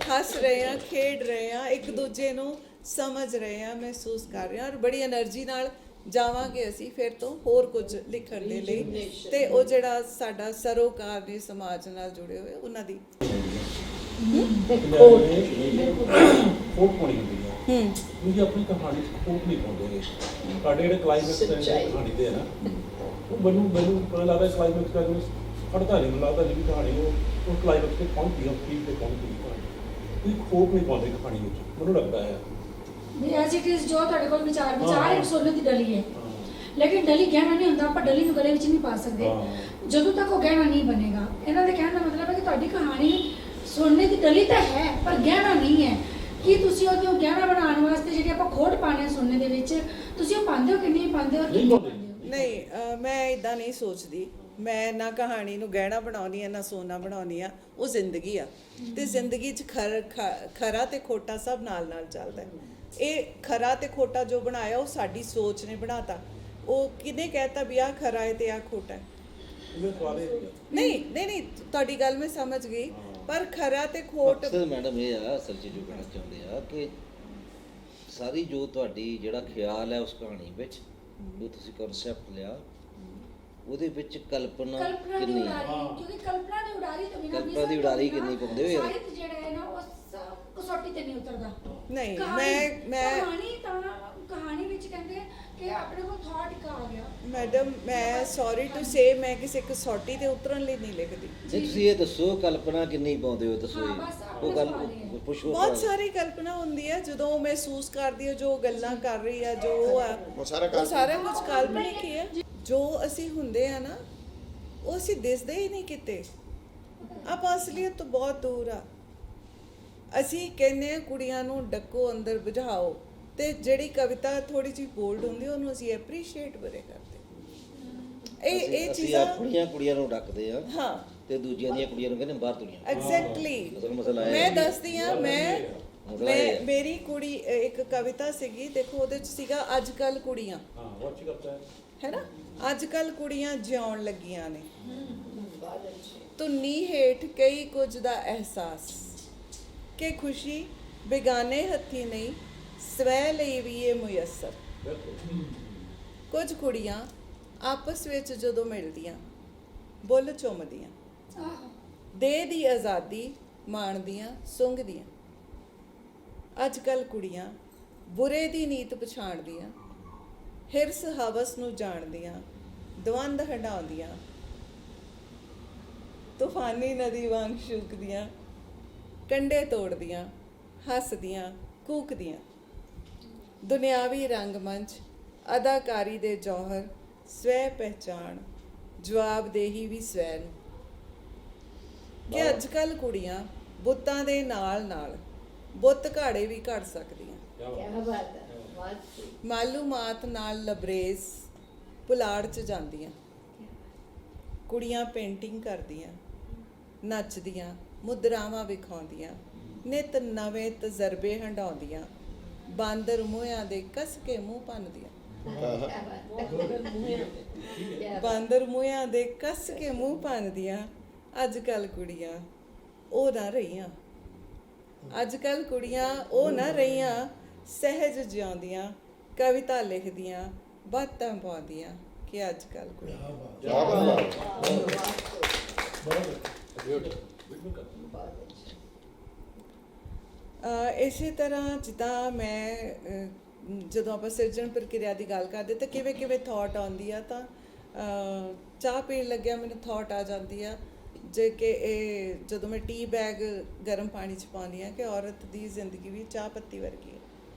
ਹੱਸ ਰਹੇ ਆ ਖੇਡ ਰਹੇ ਆ ਇੱਕ ਦੂਜੇ ਨੂੰ ਸਮਝ ਰਹੇ ਆ ਮਹਿਸੂਸ ਕਰ ਰਹੇ ਆ ਔਰ ਬੜੀ એનર્ਜੀ ਨਾਲ ਜਾਵਾਂਗੇ ਅਸੀਂ ਫਿਰ ਤੋਂ ਹੋਰ ਕੁਝ ਲਿਖਣ ਦੇ ਲਈ ਤੇ ਉਹ ਜਿਹੜਾ ਸਾਡਾ ਸਰੋਕਾਰ ਨੇ ਸਮਾਜ ਨਾਲ ਜੁੜੇ ਹੋਏ ਉਹਨਾਂ ਦੀ ਖੋਟ ਪਾਉਣੀ ਹੁੰਦੀ ਹੈ ਕਿਉਂਕਿ ਆਪਣੀ ਕਹਾਣੀ 'ਚ ਖੋਟ ਨਹੀਂ ਪਾਉਂਦੇ ਸਾਡੇ ਜਿਹੜੇ ਕਲਾਈਮੈਕਸ ਕਹਾਣੀ ਦੇ ਆ ਨਾ ਉਹ ਮੈਨੂੰ ਪਤਾ ਲੱਗਦਾ ਕਲਾਈਮੈਕਸ ਦਾ ਮੈਨੂੰ ਫੜਦਾ ਨਹੀਂ ਲੱਗਦਾ ਜਿਹੜੀ ਕਹਾਣੀ ਉਹ ਕਲਾਈਮੈਕਸ ਤੇ ਪਹੁੰਚਦੀ ਹੈ ਪੀਕ ਤੇ ਪਹੁੰਚਦੀ ਹੈ ਕੋਈ ਖੋਟ ਨਹੀਂ ਪਾਉਂਦੇ ਕਹਾਣੀ ਵਿੱਚ ਮੈਨੂੰ ਲੱਗਦਾ ਹੈ ਵੀ ਐਜ਼ ਇਟ ਇਜ਼ ਜੋ ਤੁਹਾਡੇ ਕੋਲ ਵਿਚਾਰ ਇੱਕ ਸੋਨੇ ਦੀ ਡਲੀ ਹੈ ਲੇਕਿਨ ਡਲੀ ਗਹਿਣਾ ਨਹੀਂ ਹੁੰਦਾ ਆਪਾਂ ਡਲੀ ਨੂੰ ਗਲੇ ਵਿੱਚ ਨਹੀਂ ਪਾ ਸਕਦੇ ਜਦੋਂ ਤੱਕ ਉਹ ਗਹਿਣਾ ਨਹੀਂ ਬਣੇਗਾ ਇਹਨਾਂ ਦੇ ਕਹਿਣ ਦਾ ਮਤਲਬ ਹੈ ਕਿ ਤੁਹਾਡੀ ਕਹਾਣੀ ਸੋਨੇ ਦੀ ਡਲੀ ਤਾਂ ਹੈ ਪਰ ਗਹਿਣਾ ਨਹੀਂ ਹੈ ਕੀ ਤੁਸੀਂ ਉਹਨੂੰ ਗਹਿਣਾ ਬਣਾਉਣ ਵਾਸਤੇ ਜਿਹੜੀ ਆਪਾਂ ਖੋਟ ਪਾਣੇ ਸੋਨੇ ਦੇ ਵਿੱਚ ਤੁਸੀਂ ਉਹ ਪਾਉਂਦੇ ਹੋ ਕਿ ਨਹੀਂ ਪਾਉਂਦੇ ਹੋ ਨਹੀਂ ਮੈਂ ਇਦਾਂ ਨਹੀਂ ਸੋਚਦੀ ਮੈਂ ਨਾ ਕਹਾਣੀ ਨੂੰ ਗਹਿਣਾ ਬਣਾਉਣੀ ਆ ਨਾ ਸੋਨਾ ਬਣਾਉਣੀ ਆ ਉਹ ਜ਼ਿੰਦਗੀ ਆ ਤੇ ਜ਼ਿੰਦਗੀ 'ਚ ਖਰਾ ਤੇ ਖੋਟਾ ਸਭ ਨਾਲ ਚੱਲਦਾ ਇਹ ਖਰਾ ਤੇ ਖੋਟਾ ਜੋ ਬਣਾਇਆ ਉਹ ਸਾਡੀ ਸੋਚ ਨੇ ਬਣਾਤਾ ਉਹ ਕਿਹਨੇ ਕਹਿਤਾ ਵੀ ਆਹ ਖਰਾ ਹੈ ਤੇ ਆਹ ਖੋਟਾ ਹੈ ਨਹੀਂ ਤੁਹਾਡੀ ਗੱਲ ਮੈਂ ਸਮਝ ਗਈ ਪਰ ਖਰਾ ਤੇ ਖੋਟ ਮੈਡਮ ਇਹ ਆ ਅਸਲ 'ਚ ਜੋ ਕਹਿਣਾ ਚਾਹੁੰਦੇ ਆ ਕਿ ਸਾਰੀ ਜੋ ਤੁਹਾਡੀ ਜਿਹੜਾ ਖਿਆਲ ਹੈ ਉਸ ਕਹਾਣੀ ਵਿੱਚ ਜੋ ਤੁਸੀਂ ਕਨਸੈਪਟ ਲਿਆ ਉਹਦੇ ਵਿੱਚ ਕਲਪਨਾ ਕਿੰਨੀ ਹੈ ਕਿਉਂਕਿ ਕਲਪਨਾ ਦੀ ਉਡਾਰੀ ਤੋਂ ਬਿਨਾਂ ਕਲਪਨਾ ਦੀ ਉਡਾਰੀ ਕਿੰਨੀ ਪਾਉਂਦੇ ਹੋ ਯਾਰ ਸਾਹਿਤ ਜਿਹੜਾ ਹੈ ਨਾ ਉਹ ਕਸੌਟੀ ਤੇ ਨਹੀਂ ਉਤਰਦਾ ਨਹੀਂ ਕਹਾਣੀ ਵਿੱਚ ਕਹਿੰਦੇ ਕਿ ਆਪਣੇ ਕੋਲ ਥਾਟ ਇੱਕ ਆ ਗਿਆ। ਮੈਡਮ ਮੈਂ ਸੌਰੀ ਟੂ ਸੇ ਮੈਂ ਕਿਸੇ ਕਸੌਟੀ ਤੇ ਉਤਰਨ ਲਈ ਨਹੀਂ ਲਿਖਦੀ। ਜੇ ਤੁਸੀਂ ਇਹ ਦੱਸੋ ਕਲਪਨਾ ਕਿੰਨੀ ਪਾਉਂਦੇ ਹੋ ਦੱਸੋ ਹਾਂ, ਜੀ। ਬਸ ਆਪਣਾ ਉਹ ਗੱਲ ਸਵਾਲ ਹੀ ਹੈ। ਪੁੱਛੋ ਬਹੁਤ ਸਾਰੀ ਕਲਪਨਾ ਹੁੰਦੀ ਹੈ ਜਦੋਂ ਉਹ ਮਹਿਸੂਸ ਕਰਦੀ ਹੈ, ਜੋ ਗੱਲਾਂ ਕਰ ਰਹੀ ਹੈ, ਜੋ ਆ ਉਹ ਸਾਰਾ ਉਹ ਸਾਰਾ ਕੁਝ ਕਾਲਪਨਿਕ ਹੀ ਹੈ। ਜੋ ਅਸੀਂ ਹੁੰਦੇ ਆ ਨਾ ਉਹ ਅਸੀਂ ਦਿਸਦੇ ਹੀ ਨਹੀਂ ਕਿਤੇ, ਆਪਾਂ ਅਸਲੀਅਤ ਤੋਂ ਬਹੁਤ ਦੂਰ ਆ। ਅਸੀਂ ਕਹਿੰਦੇ ਆ ਕੁੜੀਆਂ ਨੂੰ ਡੱਕੋ ਅੰਦਰ ਬੁਝਾਓ, ਤੇ ਜਿਹੜੀ ਕਵਿਤਾ ਥੋੜੀ ਜਿਹੀ ਬੋਲਡ ਹੁੰਦੀ ਉਹਨੂੰ ਅਸੀਂ ਐਪਰੀਸ਼ੀਏਟ ਬੜੇ ਕਰਦੇ। ਇਹ ਅਸੀਂ ਚੀਜ਼ਾਂ ਆਪਣੀਆਂ ਕੁੜੀਆਂ ਨੂੰ ਡੱਕਦੇ ਆ ਹਾਂ ਤੇ ਦੂਜੀਆਂ ਦੀਆਂ ਕੁੜੀਆਂ ਨੂੰ ਕਹਿੰਦੇ ਬਾਹਰ ਤੁਰੀਆਂ। ਐਗਜ਼ੈਕਟਲੀ। ਮਤਲਬ ਮਸਲਾ ਇਹ ਮੈਂ ਹੈ। ਦੱਸਦੀ ਆ, ਮੈਂ ਮਸਲਾ ਇਹ ਹੈ। ਮੇਰੀ ਕੁੜੀ ਇੱਕ ਕਵਿਤਾ ਸੀਗੀ, ਦੇਖੋ ਉਹਦੇ ਚ ਸੀਗਾ ਅੱਜ ਕੱਲ ਕੁੜੀਆਂ, ਹਾਂ ਵਾਚ ਕਰਤਾ ਹੈ ਹੈ ਨਾ, ਅੱਜ ਕੱਲ ਕੁੜੀਆਂ ਜਿਉਣ ਲੱਗੀਆਂ ਨੇ, ਬਹੁਤ ਅੱਛੇ। ਧੁੰਨੀ ਹੇਠ ਕਈ ਕੁਝ ਦਾ ਅਹਿਸਾਸ, ਕਿ ਖੁਸ਼ੀ ਬੇਗਾਨੇ ਹੱਥੀ ਨਹੀਂ ਸਵੈ ਲਈ ਵੀ ਇਹ ਮੁਯੱਸਰ। ਬਿਲਕੁਲ। ਕੁਝ ਕੁੜੀਆਂ ਆਪਸ ਵਿੱਚ ਜਦੋਂ ਮਿਲਦੀਆਂ ਬੁੱਲ ਚੁੰਮਦੀਆਂ, ਆਹੋ, ਦੇਹ ਦੀ ਆਜ਼ਾਦੀ ਮਾਣਦੀਆਂ ਸੁੰਘਦੀਆਂ। ਅੱਜ ਕੱਲ ਕੁੜੀਆਂ ਬੁਰੇ ਦੀ ਨੀਤ ਪਛਾਣਦੀਆਂ, ਹਿਰਸ ਹਵਸ ਨੂੰ ਜਾਣਦੀਆਂ, ਦਵੰਦ ਹੰਡਾਉਂਦੀਆਂ, ਤੂਫਾਨੀ ਨਦੀ ਵਾਂਗ ਸ਼ੂਕਦੀਆਂ, ਕੰਡੇ ਤੋੜਦੀਆਂ, ਹੱਸਦੀਆਂ ਕੂਕਦੀਆਂ। ਦੁਨਿਆਵੀ ਰੰਗਮੰਚ, ਅਦਾਕਾਰੀ ਦੇ ਜੌਹਰ, ਸਵੈ ਪਹਿਚਾਣ, ਜਵਾਬਦੇਹੀ ਵੀ ਸਵੈ ਨੂੰ। ਕਿ ਅੱਜ ਕੱਲ ਕੁੜੀਆਂ ਬੁੱਤਾਂ ਦੇ ਨਾਲ ਨਾਲ ਬੁੱਤ ਘਾੜੇ ਵੀ ਘੜ ਸਕਦੀਆਂ, ਕੀ ਬਾਤ ਹੈ, ਬਹੁਤ ਸਹੀ। ਮਾਲੂਮਾਤ ਨਾਲ ਲਬਰੇਜ਼ ਪੁਲਾੜ 'ਚ ਜਾਂਦੀਆਂ। ਕੁੜੀਆਂ ਪੇਂਟਿੰਗ ਕਰਦੀਆਂ, ਨੱਚਦੀਆਂ, ਮੁਦਰਾਵਾਂ ਵਿਖਾਉਂਦੀਆਂ, ਨਿਤ ਨਵੇਂ ਤਜਰਬੇ ਹੰਡਾਉਂਦੀਆਂ, ਬਾਂਦਰ ਮੂੰਹਾਂ ਦੇ ਕੱਸ ਕੇ ਮੂੰਹ ਭੰਨਦੀਆਂ। ਬਾਂਦਰ ਮੂੰਹਾਂ ਦੇ ਕੱਸ ਕੇ ਮੂੰਹ ਭੰਨਦੀਆਂ। ਅੱਜ ਕੱਲ ਕੁੜੀਆਂ ਉਹ ਨਾ ਰਹੀਆਂ, ਅੱਜ ਕੱਲ ਕੁੜੀਆਂ ਉਹ ਨਾ ਰਹੀਆਂ, ਸਹਿਜ ਜਿਉਂਦੀਆਂ, ਕਵਿਤਾ ਲਿਖਦੀਆਂ, ਬਾਤਾਂ ਪਾਉਂਦੀਆਂ। ਕਿ ਅੱਜ ਕੱਲ ਕੁੜੀਆਂ ਇਸੇ ਤਰ੍ਹਾਂ ਜਿੱਦਾਂ ਮੈਂ ਜਦੋਂ ਆਪਾਂ ਸਿਰਜਣ ਪ੍ਰਕਿਰਿਆ ਦੀ ਗੱਲ ਕਰਦੇ ਤਾਂ ਕਿਵੇਂ ਕਿਵੇਂ ਥਾਟ ਆਉਂਦੀ ਆ, ਤਾਂ ਚਾਹ ਪੀਣ ਲੱਗਿਆ ਮੈਨੂੰ ਥਾਟ ਆ ਜਾਂਦੀ ਆ, ਜੇ ਕਿ ਇਹ ਜਦੋਂ ਮੈਂ ਟੀ ਬੈਗ ਗਰਮ ਪਾਣੀ 'ਚ ਪਾਉਂਦੀ ਆ ਕਿ ਔਰਤ ਦੀ ਜ਼ਿੰਦਗੀ ਵੀ ਚਾਹ ਪੱਤੀ ਵਰਗੀ ਹੈ।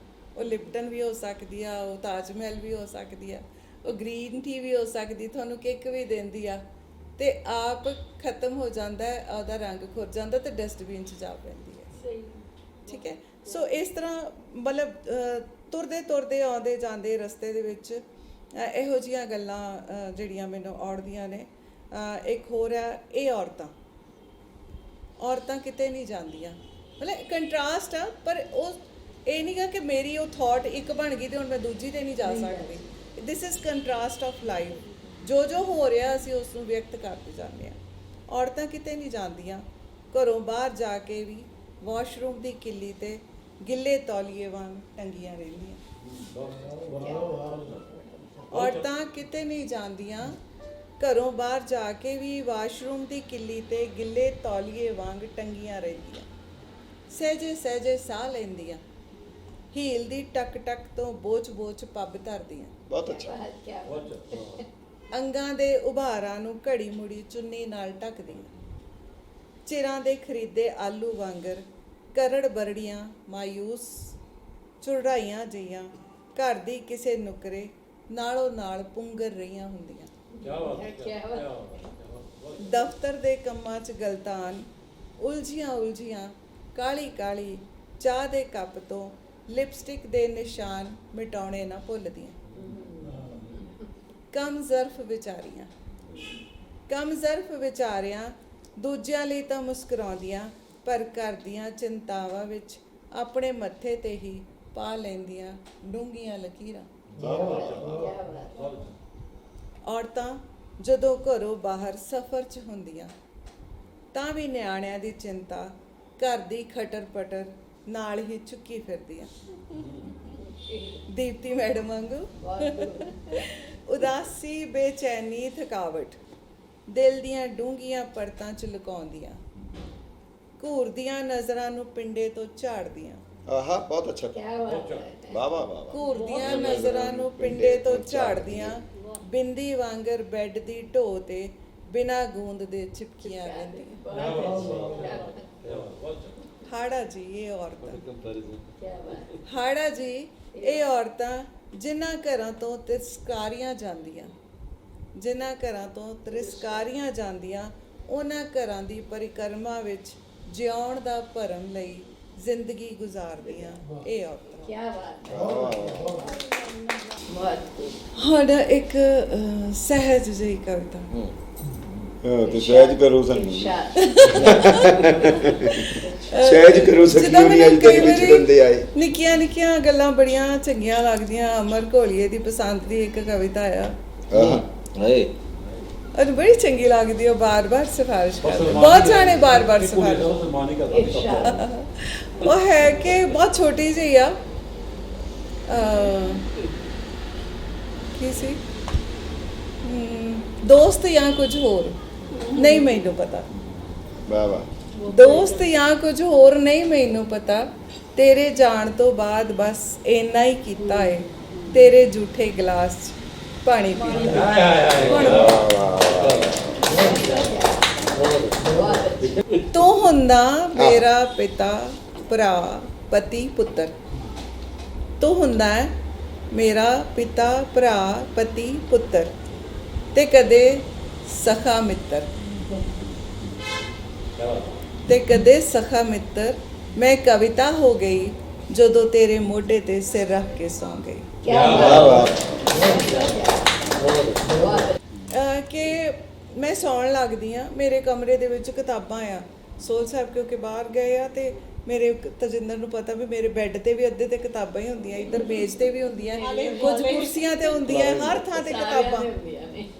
ਉਹ ਲਿਪਟਨ ਵੀ ਹੋ ਸਕਦੀ ਆ, ਉਹ ਤਾਜ ਮਹਿਲ ਵੀ ਹੋ ਸਕਦੀ ਆ, ਉਹ ਗ੍ਰੀਨ ਟੀ ਵੀ ਹੋ ਸਕਦੀ, ਤੁਹਾਨੂੰ ਕਿੱਕ ਵੀ ਦਿੰਦੀ ਆ, ਤੇ ਆਪ ਖਤਮ ਹੋ ਜਾਂਦਾ ਹੈ, ਉਹਦਾ ਰੰਗ ਖੁਰ ਜਾਂਦਾ ਤੇ ਡਸਟਬਿਨ 'ਚ ਜਾ ਪੈਂਦੀ ਹੈ। ਸਹੀ। ਠੀਕ ਹੈ। ਸੋ ਇਸ ਤਰ੍ਹਾਂ ਮਤਲਬ ਤੁਰਦੇ ਤੁਰਦੇ ਆਉਂਦੇ ਜਾਂਦੇ ਰਸਤੇ ਦੇ ਵਿੱਚ ਇਹੋ ਜਿਹੀਆਂ ਗੱਲਾਂ ਜਿਹੜੀਆਂ ਮੈਨੂੰ ਔੜਦੀਆਂ ਨੇ। ਇੱਕ ਹੋਰ ਆ, ਇਹ ਔਰਤਾਂ ਕਿਤੇ ਨਹੀਂ ਜਾਂਦੀਆਂ, ਮਤਲਬ ਕੰਟਰਾਸਟ ਆ, ਪਰ ਉਹ ਇਹ ਨਹੀਂ ਗਾ ਕਿ ਮੇਰੀ ਉਹ ਥਾਟ ਇੱਕ ਬਣ ਗਈ ਤੇ ਹੁਣ ਮੈਂ ਦੂਜੀ ਤੇ ਨਹੀਂ ਜਾ ਸਕਦੀ। This is contrast of life. ਜੋ ਜੋ ਹੋ ਰਿਹਾ ਅਸੀਂ ਉਸ ਨੂੰ ਵਿਅਕਤ ਕਰਦੇ ਜਾਂਦੇ ਹਾਂ। ਔਰਤਾਂ ਕਿਤੇ ਨਹੀਂ ਜਾਂਦੀਆਂ, ਘਰੋਂ ਬਾਹਰ ਜਾ ਕੇ ਵੀ ਵਾਸ਼ਰੂਮ ਦੀ ਕਿੱਲੀ ਤੇ ਗਿੱਲੇ ਤੌਲੀਏ ਵਾਂਗ ਟੰਗੀਆਂ ਰਹਿੰਦੀਆਂ। ਔਰਤਾਂ ਕਿਤੇ ਨਹੀਂ ਜਾਂਦੀਆਂ, ਘਰੋਂ ਬਾਹਰ ਜਾ ਕੇ ਵੀ ਵਾਸ਼ਰੂਮ ਦੀ ਕਿੱਲੀ ਤੇ ਗਿੱਲੇ ਤੌਲੀਏ ਵਾਂਗ ਟੰਗੀਆਂ ਰਹਿੰਦੀਆਂ। ਸਹਿਜੇ ਸਹਿਜੇ ਸਾਹ ਲੈਂਦੀਆਂ, ਹੀਲ ਦੀ ਟਕ ਟਕ ਤੋਂ ਬੋਚ ਪੱਬ ਧਰਦੀਆਂ। ਬਹੁਤ ਅੱਛਾ। ਕੀ ਬਾਤ। ਅੰਗਾਂ ਦੇ ਉਭਾਰਾਂ ਨੂੰ ਘੜੀ ਮੁੜੀ ਚੁੰਨੀ ਨਾਲ ਢੱਕਦੀਆਂ। ਚਿਰਾਂ ਦੇ ਖਰੀਦੇ ਆਲੂ ਵਾਂਗਰ ਕਰੜ ਬਰੜੀਆਂ ਮਾਯੂਸ ਚੁੜਾਈਆਂ ਜਈਆਂ ਘਰ ਦੀ ਕਿਸੇ ਨੁਕਰੇ ਨਾਲੋਂ ਨਾਲ ਪੁੰਗਰ ਰਹੀਆਂ ਹੁੰਦੀਆਂ। ਦਫ਼ਤਰ ਦੇ ਕੰਮਾਂ 'ਚ ਗਲਤਾਨ ਉਲਝੀਆਂ ਕਾਲੀ ਕਾਲੀ ਚਾਹ ਦੇ ਕੱਪ ਤੋਂ ਲਿਪਸਟਿਕ ਦੇ ਨਿਸ਼ਾਨ ਮਿਟਾਉਣੇ ਨਾ ਭੁੱਲਦੀਆਂ। ਕਮ ਜ਼ਰਫ ਵਿਚਾਰਿਆਂ ਦੂਜਿਆਂ ਲਈ ਤਾਂ ਮੁਸਕਰਾਉਂਦੀਆਂ, ਪਰ ਘਰ ਦੀਆਂ ਚਿੰਤਾਵਾਂ ਵਿੱਚ ਆਪਣੇ ਮੱਥੇ ਤੇ ਹੀ ਪਾ ਲੈਂਦੀਆਂ ਡੂੰਘੀਆਂ ਲਕੀਰਾਂ। ਔਰਤਾਂ ਜਦੋਂ ਘਰੋਂ ਬਾਹਰ ਸਫ਼ਰ 'ਚ ਹੁੰਦੀਆਂ ਤਾਂ ਵੀ ਨਿਆਣਿਆਂ ਦੀ ਚਿੰਤਾ, ਘਰ ਦੀ ਖਟਰ ਪਟਰ ਨਾਲ ਹੀ ਚੁੱਕੀ ਫਿਰਦੀਆਂ। ਦੀਪਤੀ ਮੈਡਮ ਵਾਂਗੂ ਉਦਾਸੀ, ਬੇਚੈਨੀ, ਥਕਾਵਟ ਦਿਲ ਦੀਆਂ ਡੂੰਘੀਆਂ ਪਰਤਾਂ 'ਚ ਲੁਕਾਉਂਦੀਆਂ, ਘੂਰਦੀਆਂ ਨਜ਼ਰਾਂ ਨੂੰ ਪਿੰਡੇ ਤੋਂ ਝਾੜਦੀਆਂ। ਆਹਾ, ਬਹੁਤ ਅੱਛਾ। ਕੀ ਬਾਤ ਹੈ। ਵਾਹ ਵਾਹ ਵਾਹ ਵਾਹ। ਘੂਰਦੀਆਂ ਨਜ਼ਰਾਂ ਨੂੰ ਪਿੰਡੇ ਤੋਂ ਝਾੜਦੀਆਂ, ਬਿੰਦੀ ਵਾਂਗਰ ਬੈੱਡ ਦੀ ਢੋ ਤੇ ਬਿਨਾਂ ਗੂੰਦ ਦੇ ਚਿਪਕੀਆਂ ਰਹਿੰਦੀਆਂ। ਹਾੜਾ ਜੀ ਇਹ ਔਰਤਾਂ, ਹਾੜਾ ਜੀ ਇਹ ਔਰਤਾਂ ਜਿਨ੍ਹਾਂ ਘਰਾਂ ਤੋਂ ਤਿਰਸਕਾਰੀਆਂ ਜਾਂਦੀਆਂ, ਜਿਨ੍ਹਾਂ ਘਰਾਂ ਤੋਂ ਤਿਰਸਕਾਰੀਆਂ ਜਾਂਦੀਆਂ, ਉਹਨਾਂ ਘਰਾਂ ਦੀ ਪਰਿਕਰਮਾ ਵਿੱਚ ਜਿਉਣ ਦਾ ਭਰਮ ਲਈ ਜ਼ਿੰਦਗੀ ਗੁਜ਼ਾਰਦੀਆਂ ਇਹ ਔਰਤਾਂ। ਕੀ ਬਾਤ ਹੈ, ਬਹੁਤ ਖੂਬ। ਹੁਣ ਇੱਕ ਸਹਿਜ ਜਿਹੀ ਕਵਿਤਾ। ਤੇ ਸਹਿਜ ਕਰੋ ਸਾਨੂੰ, ਇਰਸ਼ਾਦ। ਸਹਿਜ ਕਰੋ ਜਿੱਦਾਂ ਸਖੀਓ ਨੀ ਅੱਜ ਮੈਨੂੰ ਤੱਕ ਕਈ ਵਾਰੀ ਵਿਛੜਦੇ ਆਏ। ਨਿੱਕੀਆਂ ਨਿੱਕੀਆਂ ਗੱਲਾਂ ਬੜੀਆਂ ਚੰਗੀਆਂ ਲੱਗਦੀਆਂ। ਅਮਰ ਘੋਲੀਏ ਦੀ ਪਸੰਦ ਦੀ ਇੱਕ ਕਵਿਤਾ ਆ, ਹਾਏ ਔਰ ਬੜੀ ਚੰਗੀ ਲੱਗਦੀ, ਉਹ ਬਾਰ-ਬਾਰ ਸਿਫਾਰਿਸ਼ ਕਰਦੇ, ਬਹੁਤ ਜਾਣੇ ਬਾਰ-ਬਾਰ ਸਿਫਾਰਿਸ਼। ਸਲਮਾਨ ਹੀ ਕਰਦਾ ਇਰਸ਼ਾਦ। ਉਹ ਹੈ ਕਿ ਬਹੁਤ ਛੋਟੀ ਜਿਹੀ ਆ, ਕੀ ਸੀ, ਦੋਸਤ ਜਾਂ ਕੁਝ ਹੋਰ ਨਹੀਂ ਮੈਨੂੰ ਪਤਾ, ਵਾਹ ਵਾਹ। ਦੋਸਤ ਜਾਂ ਕੁਝ ਹੋਰ ਨਹੀਂ ਮੈਨੂੰ ਪਤਾ, ਤੇਰੇ ਜਾਣ ਤੋਂ ਬਾਅਦ ਬਸ ਇੰਨਾ ਹੀ ਕੀਤਾ ਏ, ਤੇਰੇ ਝੂਠੇ ਗਲਾਸ 'ਚ ਪਾਣੀ ਪੀਤਾ। ਹੁਣ ਤੂੰ ਹੁੰਦਾ ਮੇਰਾ ਪਿਤਾ ਭਰਾ ਪਤੀ ਪੁੱਤਰ, ਤੂੰ ਹੁੰਦਾ ਹੈ ਮੇਰਾ ਪਿਤਾ ਭਰਾ ਪਤੀ ਪੁੱਤਰ, ਤੇ ਕਦੇ ਸਖਾ ਮਿੱਤਰ, ਤੇ ਕਦੇ ਸਖਾ ਮਿੱਤਰ। ਮੈਂ ਕਵਿਤਾ ਹੋ ਗਈ ਜਦੋਂ ਤੇਰੇ ਮੋਢੇ ਤੇ ਸਿਰ ਰੱਖ ਕੇ ਸੌਂ ਗਈ। ਕੀ ਬਾਤ ਹੈ। ਕਿ ਮੈਂ ਸੌਣ ਲੱਗਦੀ ਆ, ਮੇਰੇ ਕਮਰੇ ਦੇ ਵਿੱਚ ਕਿਤਾਬਾਂ ਆ। ਸੋਲ ਸਾਹਿਬ ਕਿਉਂਕਿ ਬਾਹਰ ਗਏ ਆ, ਤੇ ਮੇਰੇ ਤਜਿੰਦਰ ਨੂੰ ਪਤਾ ਵੀ ਮੇਰੇ ਬੈੱਡ ਤੇ ਵੀ ਅੱਧੇ ਤੇ ਕਿਤਾਬਾਂ ਹੀ ਹੁੰਦੀਆਂ, ਇੱਧਰ ਮੇਜ਼ ਤੇ ਵੀ ਹੁੰਦੀਆਂ, ਕੁਝ ਕੁਰਸੀਆਂ ਤੇ ਹੁੰਦੀਆਂ, ਹਰ ਥਾਂ ਤੇ ਕਿਤਾਬਾਂ,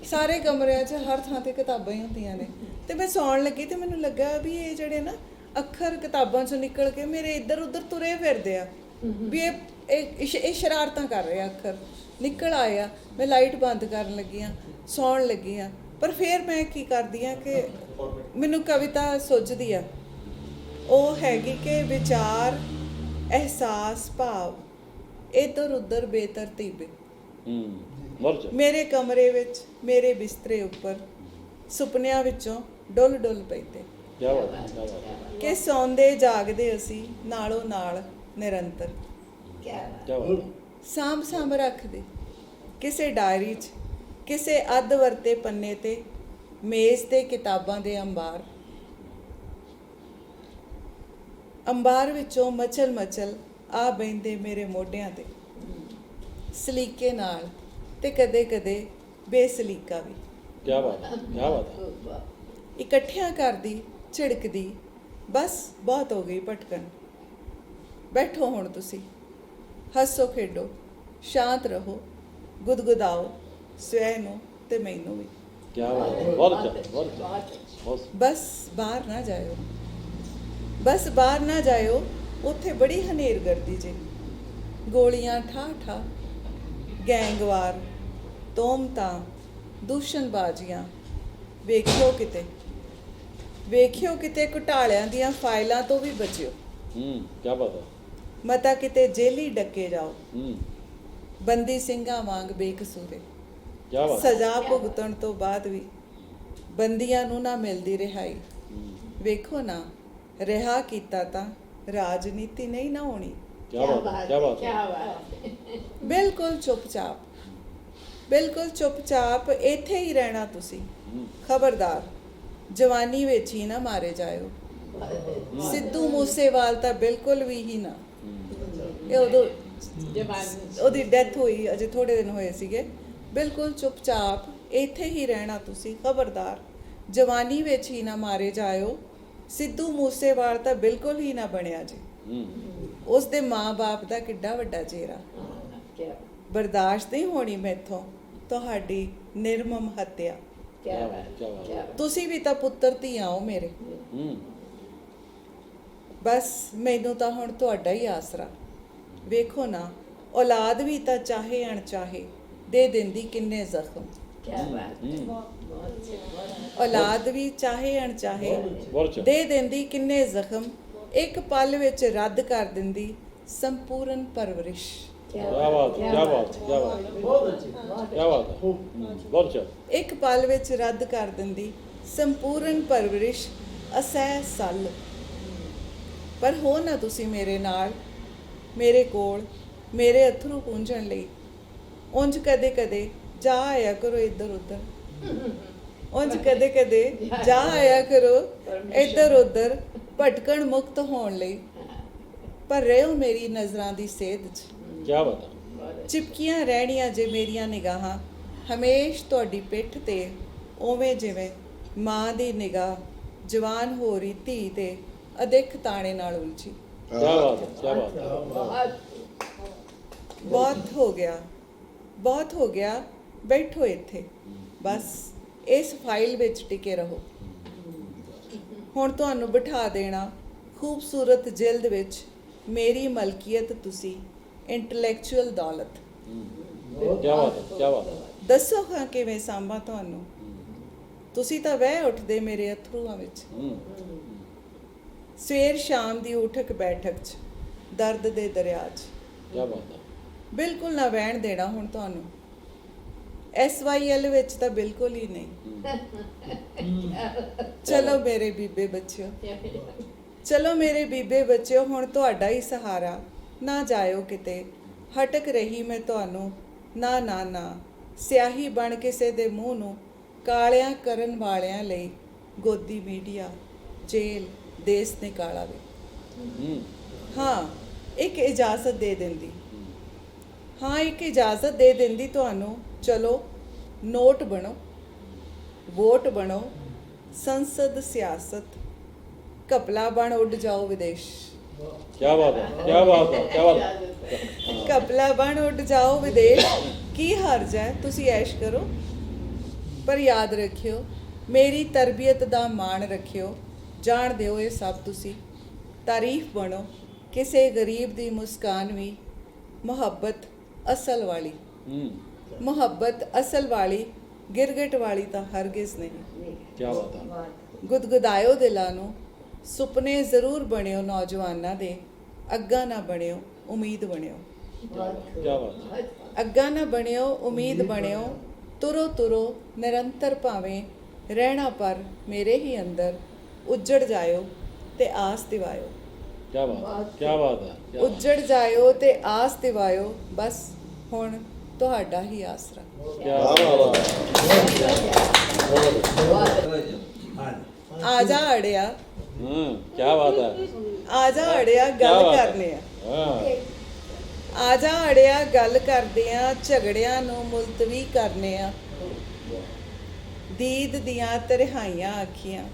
ਸਾਰੇ ਕਮਰਿਆਂ 'ਚ ਹਰ ਥਾਂ ਤੇ ਕਿਤਾਬਾਂ ਹੀ ਹੁੰਦੀਆਂ ਨੇ। ਤੇ ਮੈਂ ਸੌਣ ਲੱਗੀ ਤੇ ਮੈਨੂੰ ਲੱਗਾ ਵੀ ਇਹ ਜਿਹੜੇ ਨਾ ਅੱਖਰ ਕਿਤਾਬਾਂ 'ਚੋਂ ਨਿਕਲ ਕੇ ਮੇਰੇ ਇੱਧਰ ਉੱਧਰ ਤੁਰੇ ਫਿਰਦੇ ਆ, ਵੀ ਇਹ ਸ਼ਰਾਰਤਾਂ ਕਰ ਰਹੇ ਆ, ਅੱਖਰ ਨਿਕਲ ਆਏ ਆ। ਮੈਂ ਲਾਈਟ ਬੰਦ ਕਰਨ ਲੱਗੀ ਆ, ਸੌਣ ਲੱਗੀ ਆ, ਪਰ ਫਿਰ ਮੈਂ ਕੀ ਕਰਦੀ ਆ ਕਿ ਮੈਨੂੰ ਕਵਿਤਾ ਸੁੱਝਦੀ ਆ। ਉਹ ਹੈਗੀ ਕਿ ਵਿਚਾਰ, ਅਹਿਸਾਸ, ਭਾਵ ਇੱਧਰ ਉੱਧਰ ਬੇਤਰਤੀਬੇ ਮੇਰੇ ਕਮਰੇ ਵਿੱਚ, ਮੇਰੇ ਬਿਸਤਰੇ ਉੱਪਰ ਸੁਪਨਿਆਂ ਵਿੱਚੋਂ ਡੁੱਲ ਡੁੱਲ ਪੈਂਦੇ, ਕਿ ਸੌਂਦੇ ਜਾਗਦੇ ਅਸੀਂ ਨਾਲੋਂ ਨਾਲ ਨਿਰੰਤਰ, ਸਾਂਭ ਸਾਂਭ ਰੱਖਦੇ ਕਿਸੇ ਡਾਇਰੀ 'ਚ, ਕਿਸੇ ਅੱਧ ਵਰਤੇ ਪੰਨੇ ਤੇ, ਮੇਜ਼ ਤੇ ਕਿਤਾਬਾਂ ਦੇ ਅੰਬਾਰ, ਅੰਬਾਰ ਵਿੱਚੋਂ ਮਚਲ ਮਚਲ ਆ ਬਹਿੰਦੇ ਮੇਰੇ ਮੋਢਿਆਂ ਤੇ, ਸਲੀਕੇ ਨਾਲ ਤੇ ਕਦੇ ਕਦੇ ਬੇਸਲੀਕਾ ਵੀ। ਕੀ ਬਾਤ ਹੈ, ਕੀ ਬਾਤ ਹੈ। ਇਕੱਠਿਆਂ ਕਰਦੀ ਝਿੜਕਦੀ, ਬਸ ਬਹੁਤ ਹੋ ਗਈ ਭਟਕਣ। ਬੈਠੋ ਹੁਣ ਤੁਸੀਂ, ਹੱਸੋ ਖੇਡੋ, ਸ਼ਾਂਤ ਰਹੋ, ਗੁਦਗੁਦਾਓ ਸਵੈ ਨੂੰ ਤੇ ਮੈਨੂੰ ਵੀ। ਕੀ ਬਾਤ ਹੈ, ਬਹੁਤ ਅੱਛਾ, ਬਹੁਤ ਅੱਛਾ, ਬਹੁਤ। ਬਸ ਬਾਹਰ ਨਾ ਜਾਇਓ, ਬਸ ਬਾਹਰ ਨਾ ਜਾਇਓ, ਉੱਥੇ ਬੜੀ ਹਨੇਰਗਰਦੀ ਜੇ, ਗੋਲੀਆਂ ਠਾ ਠਾ, ਗੈਂਗਵਾਰ, ਤੋਮਤਾਂ, ਦੂਸ਼ਣਬਾਜ਼ੀਆਂ। ਵੇਖਿਓ ਕਿਤੇ, ਵੇਖਿਓ ਕਿਤੇ ਘੁਟਾਲਿਆਂ ਦੀਆਂ ਫਾਈਲਾਂ ਤੋਂ ਵੀ ਬਚਿਓ। ਕੀ ਬਾਤ ਹੈ। ਮਤਾ ਕਿਤੇ ਜੇਲੀ ਡੱਕੇ ਜਾਓ, ਹੂੰ ਬੰਦੀ ਸਿੰਘਾਂ ਵਾਂਗ ਬੇਕਸੂਰੇ। ਕੀ ਬਾਤ ਹੈ। ਸਜ਼ਾ ਭੁਗਤਣ ਤੋਂ ਬਾਅਦ ਵੀ ਬੰਦੀਆਂ ਨੂੰ ਨਾ ਮਿਲਦੀ ਰਿਹਾਈ। ਵੇਖੋ ਨਾ, ਰਿਹਾ ਕੀਤਾ ਤਾਂ ਰਾਜਨੀਤੀ ਨਹੀਂ ਨਾ ਹੋਣੀ। ਕੀ ਬਾਤ ਹੈ, ਕੀ ਬਾਤ ਹੈ। ਬਿਲਕੁਲ ਚੁੱਪਚਾਪ, ਬਿਲਕੁਲ ਚੁੱਪਚਾਪ ਇੱਥੇ ਹੀ ਰਹਿਣਾ ਤੁਸੀਂ। ਖਬਰਦਾਰ, ਜਵਾਨੀ ਵਿੱਚ ਹੀ ਨਾ ਮਾਰੇ ਜਾਇਓ। ਸਿੱਧੂ ਮੂਸੇਵਾਲ ਤਾਂ ਬਿਲਕੁਲ ਵੀ ਹੀ ਨਾ, ਇਹ ਉਦੋਂ ਉਹਦੀ ਡੈਥ ਹੋਈ, ਅਜੇ ਥੋੜੇ ਦਿਨ ਹੋਏ ਸੀਗੇ। ਬਿਲਕੁਲ ਚੁੱਪਚਾਪ ਇੱਥੇ ਹੀ ਰਹਿਣਾ ਤੁਸੀਂ। ਖਬਰਦਾਰ, ਜਵਾਨੀ ਵਿੱਚ ਹੀ ਨਾ ਮਾਰੇ ਜਾਇਓ। ਸਿੱਧੂ ਮੂਸੇਵਾਲ ਤਾਂ ਬਿਲਕੁਲ ਹੀ ਨਾ ਬਣਿਆ ਜੀ। ਉਸ ਦੇ ਮਾਂ-ਬਾਪ ਦਾ ਕਿੱਡਾ ਵੱਡਾ ਚਿਹਰਾ। ਬਰਦਾਸ਼ਤ ਨਹੀਂ ਹੋਣੀ ਮੈਥੋਂ ਤੁਹਾਡੀ ਨਿਰਮਮ ਹੱਤਿਆ। ਤੁਸੀਂ ਵੀ ਤਾਂ ਪੁੱਤਰ ਧੀਆਂ ਹੋ ਮੇਰੇ। ਬਸ ਮੈਨੂੰ ਤਾਂ ਹੁਣ ਤੁਹਾਡਾ ਹੀ ਆਸਰਾ। ਵੇਖੋ ਨਾ, ਔਲਾਦ ਵੀ ਤਾਂ ਚਾਹੇ ਅਣਚਾਹੇ ਦੇ ਦਿੰਦੀ ਕਿੰਨੇ ਜ਼ਖਮ। ਔਲਾਦ ਵੀ ਚਾਹੇ ਅਣਚਾਹੇ ਦੇ ਦਿੰਦੀ ਕਿੰਨੇ ਜ਼ਖਮ। ਇੱਕ ਪਲ ਵਿੱਚ ਰੱਦ ਕਰ ਦਿੰਦੀ ਸੰਪੂਰਨ ਪਰਵਰਿਸ਼ क्या बात है, क्या बात है, क्या बात है, क्या बात है, बहुत अच्छा। ਇੱਕ ਪਲ ਵਿੱਚ ਰੱਦ ਕਰ ਦਿੰਦੀ ਸੰਪੂਰਨ ਪਰਵਰਿਸ਼ ਅਸਹਿ ਸੱਲ। ਪਰ ਹੋ ਨਾ ਤੁਸੀਂ ਮੇਰੇ ਨਾਲ, ਮੇਰੇ ਕੋਲ ਮੇਰੇ ਅਥਰੂ ਪੂੰਝਣ ਲਈ। ਉਂਝ ਕਦੇ ਕਦੇ ਜਾ ਆਇਆ ਕਰੋ ਇੱਧਰ ਉੱਧਰ, ਉਂਝ ਕਦੇ ਕਦੇ ਜਾ ਆਇਆ ਕਰੋ ਇੱਧਰ ਉੱਧਰ ਭਟਕਣ ਮੁਕਤ ਹੋਣ ਲਈ। ਪਰ ਰਹਿਓ ਮੇਰੀ ਨਜ਼ਰਾਂ ਦੀ ਸੇਧ 'ਚ, क्या बात है, ਚਿਪਕੀਆਂ ਰਹਿਣੀਆਂ ਜੇ ਮੇਰੀਆਂ ਨਿਗਾਹਾਂ ਹਮੇਸ਼ ਤੁਹਾਡੀ ਪਿੱਠ ਤੇ, ਉਵੇਂ ਜਿਵੇਂ ਮਾਂ ਦੀ ਨਿਗਾਹ ਜਵਾਨ ਹੋ ਰਹੀ ਧੀ ਤੇ ਅਦਿੱਖ ਤਾਣੇ ਨਾਲ ਉਲਝੀ। क्या बात है, क्या बात है, बहुत ਬਹੁਤ ਹੋ ਗਿਆ, ਬਹੁਤ ਹੋ ਗਿਆ, ਬੈਠੋ ਇੱਥੇ ਬਸ ਇਸ ਫਾਈਲ ਵਿੱਚ ਟਿਕੇ ਰਹੋ। ਹੁਣ ਤੁਹਾਨੂੰ ਬਿਠਾ ਦੇਣਾ ਖੂਬਸੂਰਤ ਜਿਲਦ ਵਿੱਚ ਮੇਰੀ ਮਲਕੀਅਤ ਤੁਸੀਂ, ਇੰਟੈਲੈਕਚੁਅਲ ਦੌਲਤ। क्या बात है, क्या बात है, ਦੱਸੋ ਹਾਂ ਕਿਵੇਂ ਸਾਂਭਾਂ ਤੁਹਾਨੂੰ, ਤੁਸੀਂ ਤਾਂ ਵਹਿ ਉੱਠਦੇ ਮੇਰੇ ਅਥਰੂਆਂ ਵਿੱਚ। ਸਵੇਰ ਸ਼ਾਮ ਦੀ ਉਠਕ ਬੈਠਕ 'ਚ, ਦਰਦ ਦੇ ਦਰਿਆ 'ਚ क्या बात है, ਬਿਲਕੁਲ ਨਾ ਵਹਿਣ ਦੇਣਾ ਹੁਣ ਤੁਹਾਨੂੰ। SYL ਵਿੱਚ ਤਾਂ ਬਿਲਕੁਲ ਹੀ ਨਹੀਂ। ਚਲੋ ਮੇਰੇ ਬੀਬੇ ਬੱਚਿਓ, ਚਲੋ ਮੇਰੇ ਬੀਬੇ ਬੱਚਿਓ, ਹੁਣ ਤੁਹਾਡਾ ਹੀ ਸਹਾਰਾ, ਨਾ ਜਾਇਓ ਕਿਤੇ, ਹਟਕ ਰਹੀ ਮੈਂ ਤੁਹਾਨੂੰ, ਨਾ ਨਾ ਨਾ, ਸਿਆਹੀ ਬਣ ਕਿਸੇ ਦੇ ਮੂੰਹ ਨੂੰ ਕਾਲਿਆਂ ਕਰਨ ਵਾਲਿਆਂ ਲਈ ਗੋਦੀ ਮੀਡੀਆ ਜੇਲ੍ਹ ਦੇਸ ਨੇ ਕਾਲਾ ਵੇ। ਹਾਂ ਇੱਕ ਇਜਾਜ਼ਤ ਦੇ ਦਿੰਦੀ, ਹਾਂ ਇੱਕ ਇਜਾਜ਼ਤ ਦੇ ਦਿੰਦੀ ਤੁਹਾਨੂੰ। ਚਲੋ ਨੋਟ ਬਣੋ, ਵੋਟ ਬਣੋ, ਸੰਸਦ ਸਿਆਸਤ, ਕਪਲਾ ਬਣ ਉੱਡ ਜਾਓ ਵਿਦੇਸ਼। क्या बात है, क्या बात है, क्या बात है, ਕਪਲਾ ਬਣ ਉੱਡ ਜਾਓ ਵਿਦੇਸ਼। ਕੀ ਹਰਜ ਹੈ, ਤੁਸੀਂ ਐਸ਼ ਕਰੋ, ਪਰ ਯਾਦ ਰੱਖਿਓ ਮੇਰੀ ਤਰਬੀਅਤ ਦਾ ਮਾਣ ਰੱਖਿਓ। ਜਾਣ ਦਿਓ ਇਹ ਸਭ ਤੁਸੀਂ, ਤਾਰੀਫ ਬਣੋ ਕਿਸੇ ਗਰੀਬ ਦੀ ਮੁਸਕਾਨ ਵੀ, ਮੁਹੱਬਤ ਅਸਲ ਵਾਲੀ, ਮੁਹੱਬਤ ਅਸਲ ਵਾਲੀ, ਗਿਰਗਟ ਵਾਲੀ ਤਾਂ ਹਰਗਿਜ਼ ਨਹੀਂ। क्या बात है, ਗੁਦਗੁਦਾਇਓ ਦਿਲਾਂ ਨੂੰ, ਸੁਪਨੇ ਜ਼ਰੂਰ ਬਣਿਓ ਨੌਜਵਾਨਾਂ ਦੇ, ਅੱਗਾ ਨਾ ਬਣਿਓ ਉਮੀਦ ਬਣਿਓ। क्या बात है, ਅੱਗਾ ਨਾ ਬਣਿਓ ਉਮੀਦ ਬਣਿਓ। ਤੁਰੋ ਤੁਰੋ ਨਿਰੰਤਰ ਭਾਵੇਂ ਰਹਿਣਾ ਪਰ ਮੇਰੇ ਹੀ ਅੰਦਰ, ਉੱਜੜ ਜਾਇਓ ਤੇ ਆਸ ਦਿਵਾਇਓ। क्या बात है, क्या बात है, क्या बात ਉੱਜੜ ਜਾਇਓ ਤੇ ਆਸ ਦਿਵਾਇਓ, ਬਸ ਹੁਣ ਤੁਹਾਡਾ ਹੀ ਆਸਰਾ। है, क्या बात ਆ ਜਾ ਅੜਿਆ, है, क्या बात है, ਆ ਜਾ ਅੜਿਆ क्या ਗੱਲ बात है, ਕਰਨੇ ਆ। हाँ, ਆ ਜਾ ਅੜਿਆ ਗੱਲ ਕਰਦੇ ਆ, ਝਗੜਿਆਂ ਨੂੰ ਮੁਲਤਵੀ ਕਰਨੇ ਆ। ਦੀਦ ਦੀਆਂ ਤਰਹਾਈਆਂ ਅੱਖੀਆਂ,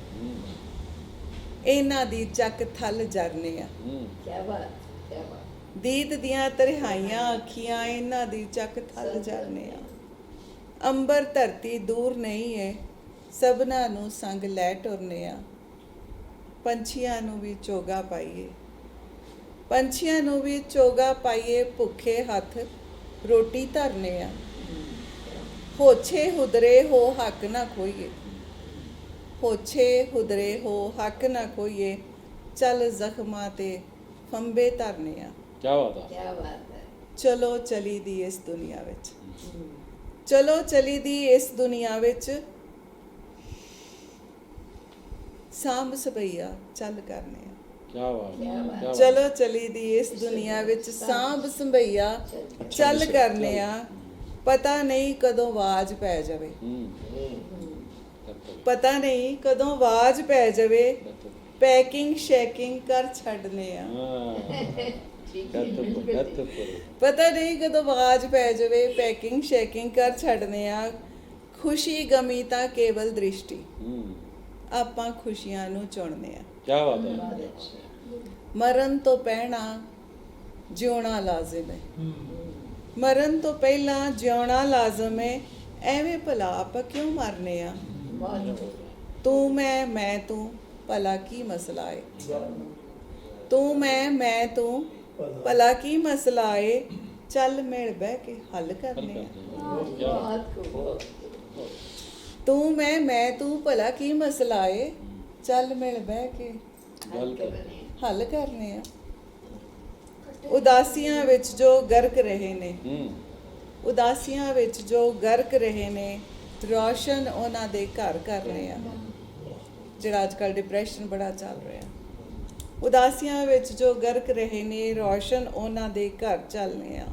ਇਹਨਾਂ ਦੀ ਚੱਕ ਥਲ ਜਰਨੇ ਆ। क्या बात, क्या बात। ਦੀਦ ਦੀਆਂ ਤਰਹਾਈਆਂ ਅੱਖੀਆਂ, ਇਹਨਾਂ ਦੀ ਚੱਕ ਥਲ ਜਰਨੇ ਆ। ਅੰਬਰ ਧਰਤੀ ਦੂਰ ਨਹੀਂ ਏ, ਸਭਨਾਂ ਨੂੰ ਸੰਗ ਲੈ ਟੁਰਨੇ ਆ। ਪੰਛੀਆਂ ਨੂੰ ਵੀ ਚੋਗਾ ਪਾਈਏ, ਪੰਛੀਆਂ ਨੂੰ ਵੀ ਚੋਗਾ ਪਾਈਏ, ਭੁੱਖੇ ਹੱਥ ਰੋਟੀ ਧਰਨੇ ਆ। ਹੋਛੇ ਹੁਦਰੇ ਹੋ ਹੱਕ ਨਾ ਖੋਈਏ, ਹੋਛੇ ਹੁਦਰੇ ਹੋ ਹੱਕ ਨਾ ਖੋਈਏ, ਚੱਲ ਜ਼ਖਮਾਂ ਤੇ ਫੰਬੇ ਧਰਨੇ ਆ। क्या बात है, क्या बात है। ਚਲੋ ਚਲੀ ਦੀ ਇਸ ਦੁਨੀਆ ਵਿੱਚ, ਚਲੋ ਚਲੀ ਦੀ ਇਸ ਦੁਨੀਆ ਵਿੱਚ, ਸਾਂਭ ਸਭਈਆ ਚੱਲ ਕਰਨੇ ਆ। क्या बात है, क्या बात है, ਚਲੋ ਚਲੀ ਦੀ ਇਸ ਦੁਨੀਆ ਵਿੱਚ, ਸਾਂਭ ਸੰਭਈਆ ਚੱਲ ਕਰਨੇ ਆ। ਪਤਾ ਨਹੀਂ ਕਦੋਂ ਆਵਾਜ਼ ਪੈ ਜਾਵੇ, ਪਤਾ ਨਹੀਂ ਕਦੋਂ ਆਵਾਜ਼ ਪੈ ਜਾਵੇ, ਪੈਕਿੰਗ ਸ਼ੈਕਿੰਗ ਕਰ ਛੱਡਨੇ ਆ। ਪਤਾ ਨਹੀਂ ਕਦੋਂ ਆਵਾਜ਼ ਪੈ ਜਾਵੇ, ਪੈਕਿੰਗ ਸ਼ੈਕਿੰਗ ਕਰ ਛੱਡਨੇ ਆ। ਖੁਸ਼ੀ ਗਮੀ ਤਾਂ ਕੇਵਲ ਦ੍ਰਿਸ਼ਟੀ, ਆਪਾਂ ਖੁਸ਼ੀਆਂ ਨੂੰ ਚੁਣਨੇ ਆ। क्या बात है, ਮਰਨ ਤੋਂ ਪਹਿਲਾਂ ਜਿਉਣਾ ਲਾਜ਼ਮ ਹੈ, ਮਰਨ ਤੋਂ ਪਹਿਲਾਂ ਜਿਉਣਾ ਲਾਜ਼ਮ ਹੈ। ਐਵੇਂ ਭਲਾ ਆਪਾਂ ਕਿਉਂ ਮਰਨੇ ਆ? ਤੂੰ ਮੈਂ ਤੂੰ, ਭਲਾ ਕੀ ਮਸਲਾ ਏ? ਤੂੰ ਮੈਂ ਤੂੰ, ਭਲਾ ਕੀ ਮਸਲਾ ਏ? ਚੱਲ ਮਿਲ ਬਹਿ ਕੇ ਹੱਲ ਕਰਨੇ ਆ। ਤੂੰ ਮੈਂ ਤੂੰ, ਭਲਾ ਕੀ ਮਸਲਾ ਏ? ਚੱਲ ਮਿਲ ਬਹਿ ਕੇ ਹੱਲ ਕਰਨੇ ਆ। ਉਦਾਸੀਆਂ ਵਿੱਚ ਜੋ ਗਰਕ ਰਹੇ ਨੇ, ਉਦਾਸੀਆਂ ਵਿੱਚ ਜੋ ਗਰਕ ਰਹੇ ਨੇ, ਰੌਸ਼ਨ ਉਹਨਾਂ ਦੇ ਘਰ ਕਰ ਰਹੇ ਆ। ਜਿਹੜਾ ਅੱਜ ਕੱਲ੍ਹ ਡਿਪਰੈਸ਼ਨ ਬੜਾ ਚੱਲ ਰਿਹਾ, ਉਦਾਸੀਆਂ ਵਿੱਚ ਜੋ ਗਰਕ ਰਹੇ ਨੇ, ਰੌਸ਼ਨ ਉਹਨਾਂ ਦੇ ਘਰ ਚੱਲਨੇ ਆ।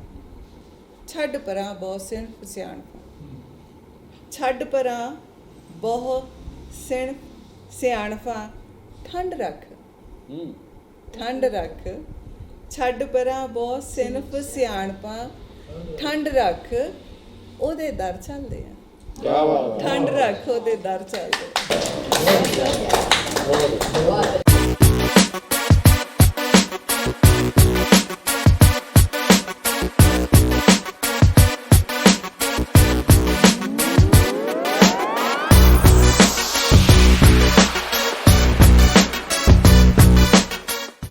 ਛੱਡ ਪਰਾਂ ਬਹੁ ਸਿਣਫ ਸਿਆਣਪਾਂ, ਛੱਡ ਪਰਾਂ ਬਹੁ ਸਿਣਫ ਸਿਆਣਪਾਂ, ਠੰਡ ਰੱਖ, ਠੰਡ ਰੱਖ, ਛੱਡ ਪਰਾਂ ਬਹੁ ਸਿਣਫ ਸਿਆਣਪਾਂ, ਠੰਡ ਰੱਖ, ਉਹਦੇ ਦਰ ਚੱਲਦੇ ਆ। ਠੰਡ ਰੱਖ, ਉਹਦੇ ਦਰ ਚੱਲਦੇ ਆ। ਬਹੁਤ